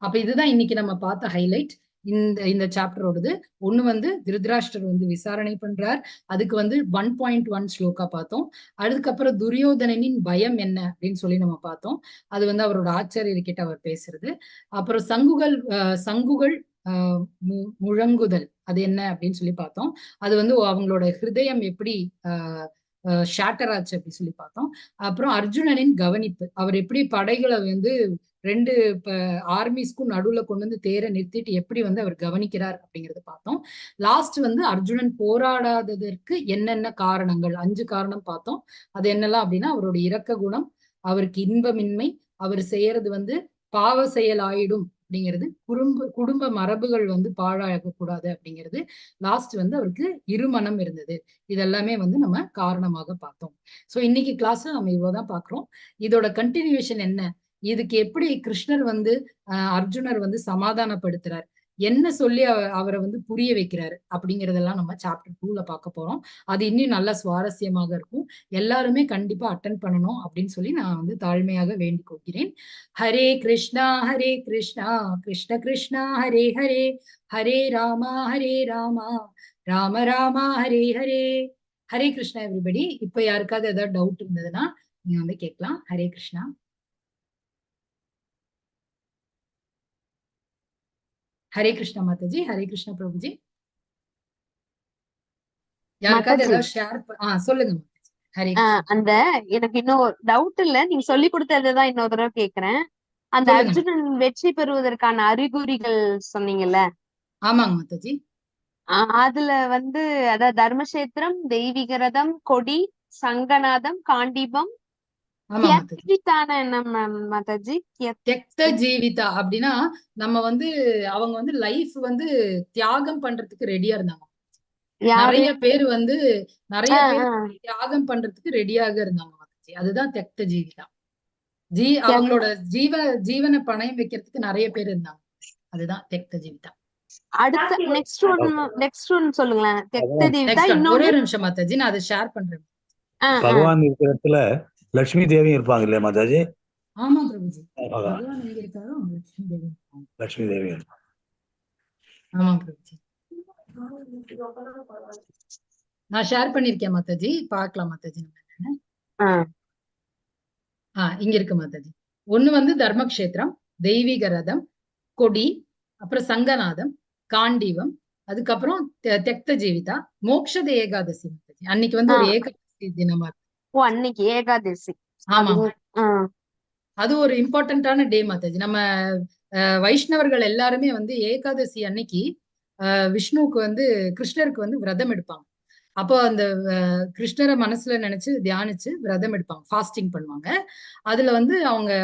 அப்ப இதுதான் இன்னைக்கு நம்ம பார்த்த ஹைலைட் இந்த சாப்டரோடது. ஒண்ணு வந்து திருதராஷ்டிரர் வந்து விசாரணை பண்றார், அதுக்கு வந்து 1.1 ஸ்லோகா பார்த்தோம். அதுக்கப்புறம் துரியோதனனின் பயம் என்ன அப்படின்னு சொல்லி நம்ம பார்த்தோம், அது வந்து அவரோட ஆச்சாரியர்கிட்ட அவர் பேசுறது. அப்புறம் சங்குகள் முழங்குதல் அது என்ன அப்படின்னு சொல்லி பார்த்தோம். அது வந்து அவங்களோட ஹிருதயம் எப்படி ஷேட்டர் ஆச்சு அப்படி சொல்லி பார்த்தோம். அப்புறம் அர்ஜுனனின் கவனிப்பு, அவர் எப்படி படைகளை வந்து 2 ஆர்மிஸ்க்கும் நடுவுல கொண்டு வந்து தேரை நிறுத்திட்டு எப்படி வந்து அவர் கவனிக்கிறார் அப்படிங்கறத பார்த்தோம். லாஸ்ட் வந்து அர்ஜுனன் போராடாததற்கு என்னென்ன காரணங்கள், 5 காரணம் பார்த்தோம். அது என்னெல்லாம் அப்படின்னா, அவருடைய இரக்க குணம், அவருக்கு இன்பமின்மை, அவர் செய்யறது வந்து பாவ செயல் ஆயிடும் அப்படிங்கிறது, குடும்ப மரபுகள் வந்து பாழாக கூடாது அப்படிங்கிறது, லாஸ்ட் வந்து அவருக்கு இருமனம் இருந்தது. இதெல்லாமே வந்து நம்ம காரணமாக பார்த்தோம். சோ இன்னைக்கு கிளாஸ்ல நம்ம இவ்வளவுதான் பாக்குறோம். இதோட கண்டினியூஷன் என்ன, இதுக்கு எப்படி கிருஷ்ணர் வந்து அர்ஜுனர் வந்து சமாதானப்படுத்துறார், என்ன சொல்லி அவரை வந்து புரிய வைக்கிறாரு அப்படிங்கறதெல்லாம் நம்ம சாப்டர் 2ல பார்க்க போறோம். அது இன்னும் நல்ல சுவாரஸ்யமாக இருக்கும். எல்லாருமே கண்டிப்பா அட்டன் பண்ணணும் அப்படின்னு சொல்லி நான் வந்து தாழ்மையாக வேண்டிக் கொள்கிறேன். ஹரே கிருஷ்ணா கிருஷ்ண கிருஷ்ணா ஹரே ஹரே, ஹரே ராமா ராம ராமா ஹரே ஹரே. ஹரே கிருஷ்ணா எவ்ரிபடி. இப்ப யாருக்காவது ஏதாவது டவுட் இருந்ததுன்னா நீங்க வந்து கேட்கலாம். ஹரே கிருஷ்ணா. ஹரே கிருஷ்ணா மாதாஜி. ஹரே கிருஷ்ணா பிரபுஜி. யாருக்காவது ஏதாவது ஷேர் சொல்லுங்க. ஹரே கிருஷ்ணா. அந்த எனக்கு இன்னும் டவுட் இல்ல, நீங்க சொல்லி கொடுத்ததுதான் இன்னொரு தடவை கேக்குறேன். அந்த அர்ஜுனன் வெற்றி பெறுவதற்கான அறிகுறிகள் சொன்னீங்கல்ல? ஆமாங்க மாதாஜி. அதுல வந்து அதாவது தர்மசேத்திரம், தெய்வீக ரதம், கொடி, சங்கநாதம், காண்டீபம், மாதாஜி தியக்த ஜீவிதா அப்படின்னா நம்ம வந்து அவங்க வந்து லைஃப் வந்து தியாகம் பண்றதுக்கு ரெடியா இருந்தாங்க. நிறைய பேர் வந்து தியாகம் பண்றதுக்கு ரெடியாக இருந்தாங்க மாதாஜி. அதுதான் தியக்த ஜீவிதா. அவங்களோட ஜீவனை பணயம் வைக்கிறதுக்கு நிறைய பேர் இருந்தாங்க. அதுதான் தியக்த ஜீவிதா. அடுத்த நெக்ஸ்ட் ஒன் சொல்லுங்களேன். தியக்த ஜீவிதா. ஒரே நிமிஷம் மாதாஜி, நான் அதை ஷேர் பண்றேன். பகவான் இருக்கிற இடத்துல லட்சுமி தேவி இருப்பாங்க இல்லையா மாதாஜி? ஆமா பிரபுஜி, பகவான் எங்க இருக்காரோ லட்சுமி தேவி. ஆமா பிரபுஜி, நான் ஷேர் பண்ணிருக்கேன் மாதாஜி, பார்க்கலாம் மாதாஜி. இங்க இருக்கு மாதாஜி. ஒண்ணு வந்து தர்மக்ஷேத்திரம், தெய்வீக ரதம், கொடி, அப்புறம் சங்கநாதம், காண்டீவம், அதுக்கப்புறம் தியக்த ஜீவிதா, மோக்ஷத ஏகாதசி மாதாஜி. அன்னைக்கு வந்து ஒரு ஏகாதசி தினமா இருக்கு. அன்னைக்கு ஏகாதசி. ஆமா, அது ஒரு இம்பார்ட்டன்டான டே மாதாஜி. நம்ம வைஷ்ணவர்கள் எல்லாருமே வந்து ஏகாதசி அன்னைக்கு விஷ்ணுவுக்கு வந்து கிருஷ்ணருக்கு வந்து விரதம் எடுப்பாங்க. அப்போ அந்த கிருஷ்ணரை மனசுல நினைச்சு தியானிச்சு விரதம் எடுப்பாங்க, ஃபாஸ்டிங் பண்ணுவாங்க. அதுல வந்து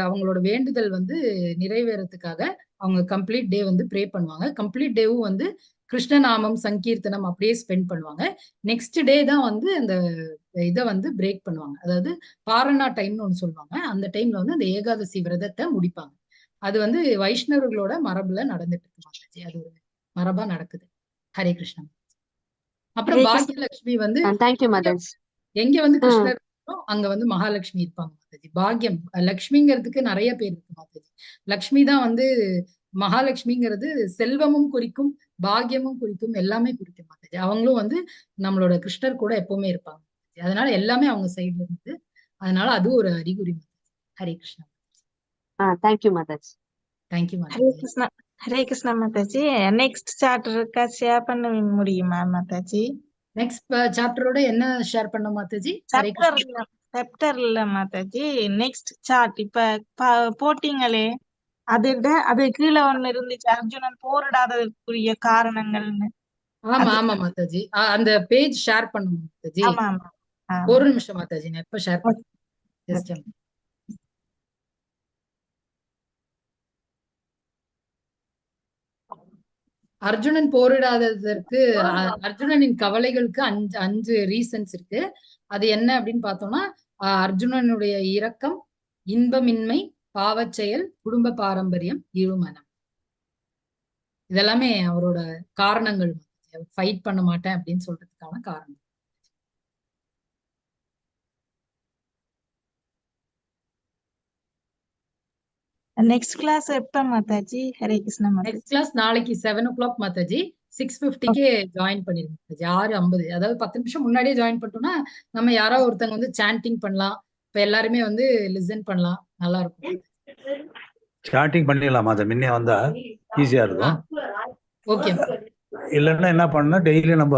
அவங்களோட வேண்டுதல் வந்து நிறைவேறதுக்காக அவங்க கம்ப்ளீட் டே வந்து ப்ரே பண்ணுவாங்க. கம்ப்ளீட் டேவும் வந்து கிருஷ்ணநாமம் சங்கீர்த்தனம் அப்படியே ஸ்பெண்ட் பண்ணுவாங்க. நெக்ஸ்ட் டே தான் வந்து அந்த இதை வந்து பிரேக் பண்ணுவாங்க. அதாவது பாரணா டைம்னு ஒண்ணு சொல்லுவாங்க. அந்த டைம்ல வந்து அந்த ஏகாதசி விரதத்தை முடிப்பாங்க. அது வந்து வைஷ்ணவர்களோட மரபுல நடந்துட்டு இருக்கு மாதாஜி. அது ஒரு மரபா நடக்குது. ஹரே கிருஷ்ணா. அப்புறம் ஹரே கிருஷ்ணா. பாக்யலட்சுமி வந்து தேங்க்யூ மாதாஜி. எங்க வந்து கிருஷ்ணர் இருக்கோ, அங்க வந்து மகாலட்சுமி இருப்பாங்க மாதாஜி. பாக்யம் லக்ஷ்மிங்கிறதுக்கு நிறைய பேர் இருக்கு மாதாஜி. லக்ஷ்மி தான் வந்து மகாலட்சுமிங்கிறது செல்வமும் குறிக்கும், பாக்யமும் குறிக்கும், எல்லாமே குறிக்கும் மாதாஜி. அவங்களும் வந்து நம்மளோட கிருஷ்ணர் கூட எப்பவுமே இருப்பாங்க மாதாஜி. அதனால எல்லாமே அவங்க சைடுல இருந்து, அதனால அது ஒரு அறிகுறி Mataji. Hare Krishna. Thank you Mataji. Thank you Hare Mataji. Krishna. Hare Krishna Mataji. Next chapter இருக்கா, ஷேர் பண்ண முடியுமா மாதாஜி? நெக்ஸ்ட் சாப்டரோட என்ன ஷேர் பண்ண மாதாஜி? ஹரே கிருஷ்ணா. சாப்டர் இல்ல மாதாஜி, நெக்ஸ்ட் சார்ட் இப்ப போட்டீங்களே, அது கீழே ஒண்ணு இருந்துச்சு, அர்ஜுனன் போரிடாததற்குரிய காரணங்கள்னு. ஆமா அது ஆமா மாதாஜி. அந்த பேஜ் ஷேர் பண்ணுங்க மாதாஜி. ஆமா ஆமா ஆமா. ஒரு நிமிஷம் மாதாஜி, நான் எப்ப ஷேர் ஓகே. பண்ணேன் ஜஸ்ட் அர்ஜுனன் போரிடாததற்கு அர்ஜுனனின் கவலைகளுக்கு அஞ்சு ரீசன்ஸ் இருக்கு. அது என்ன அப்படின்னு பார்த்தோம்னா, அர்ஜுனனுடைய இரக்கம், இன்பமின்மை, பாவச்செயல், குடும்ப பாரம்பரியம், இருமனம். இதெல்லாமே அவரோட காரணங்கள். ஃபைட் பண்ண மாட்டேன் அப்படின்னு சொல்றதுக்கான காரணம். நெக்ஸ்ட் கிளாஸ் எப்ப மாதாஜி? ஹரே கிருஷ்ணா மாதாஜி. நெக்ஸ்ட் கிளாஸ் நாளைக்கு 7 o'clock மாதாஜி. 6:50க்கே ஜாயின் பண்ணிருங்க மாதாஜி. 6:50, அதாவது 10 நிமிஷம் முன்னாடியே ஜாயின் பண்ணிட்டோம்னா நம்ம யாராவது ஒருத்தங்க வந்து சாண்டிங் பண்ணலாம். இப்ப எல்லாருமே வந்து லிசன் பண்ணலாம். நல்லா இருக்கும். ஸ்டார்டிங் பண்ணிடலாமா? அதை முன்னே வந்தா ஈஸியா இருக்கும். ஓகே. இல்லைன்னா என்ன பண்ணா டெய்லி நம்ம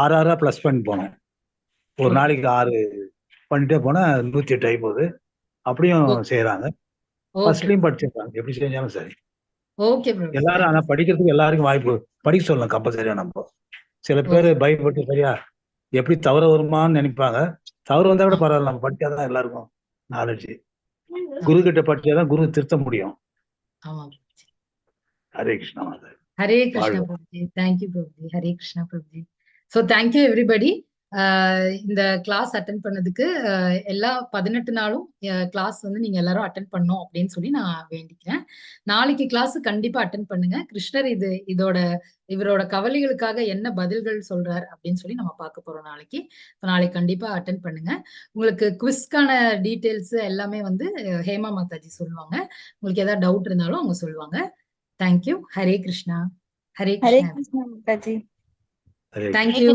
6 ப்ளஸ் பண்ணி போனோம். ஒரு நாளைக்கு 6 பண்ணிட்டே போனா 108 ஆகி போகுது. அப்படியும் செய்யறாங்க. ஃபர்ஸ்ட்லயும் படிச்சிருக்காங்க. எப்படி செஞ்சாலும் சரி. Okay bro. எல்லாரும் ஆனா படிக்கிறதுக்கு எல்லாருக்கும் வாய்ப்பு படிக்க சொல்லலாம் கம்பல்சரியா. நம்ம சில பேர் பயப்பட்டு சரியா எப்படி தவறு வருமான்னு நினைப்பாங்க. தவறு வந்தா கூட பரவாயில்ல, நம்ம படிச்சாதான் எல்லாருக்கும் நாலேஜ். குரு கிட்ட படிச்சாதான் குரு திருத்த முடியும். ஆமா. Hare Krishna Mataji. Hare Krishna Prabhuji. Thank you Prabhuji. Hare Krishna Prabhuji. So thank you everybody. இந்த கிளாஸ் அட்டன் பண்ணதுக்கு எல்லா 18 நாளும் கிளாஸ் வந்து நீங்க எல்லாரும் அட்டன் பண்ணணும் அப்படின்னு சொல்லி நான் வேண்டிக்கிறேன். நாளைக்கு கிளாஸ் கண்டிப்பா அட்டன் பண்ணுங்க. கிருஷ்ணர் இவரோட கவலைகளுக்காக என்ன பதில்கள் சொல்றார் அப்படின்னு சொல்லி நம்ம பார்க்க போறோம் நாளைக்கு. நாளைக்கு கண்டிப்பா அட்டன் பண்ணுங்க. உங்களுக்கு குவிஸ்க்கான டீட்டெயில்ஸ் எல்லாமே வந்து ஹேமா மாதாஜி சொல்லுவாங்க. உங்களுக்கு ஏதாவது டவுட் இருந்தாலும் அவங்க சொல்லுவாங்க. தேங்க்யூ. ஹரே கிருஷ்ணா. ஹரே ஹரே கிருஷ்ணா. கிருஷ்ணா மாதாஜி. ஹரே தேங்க்யூ.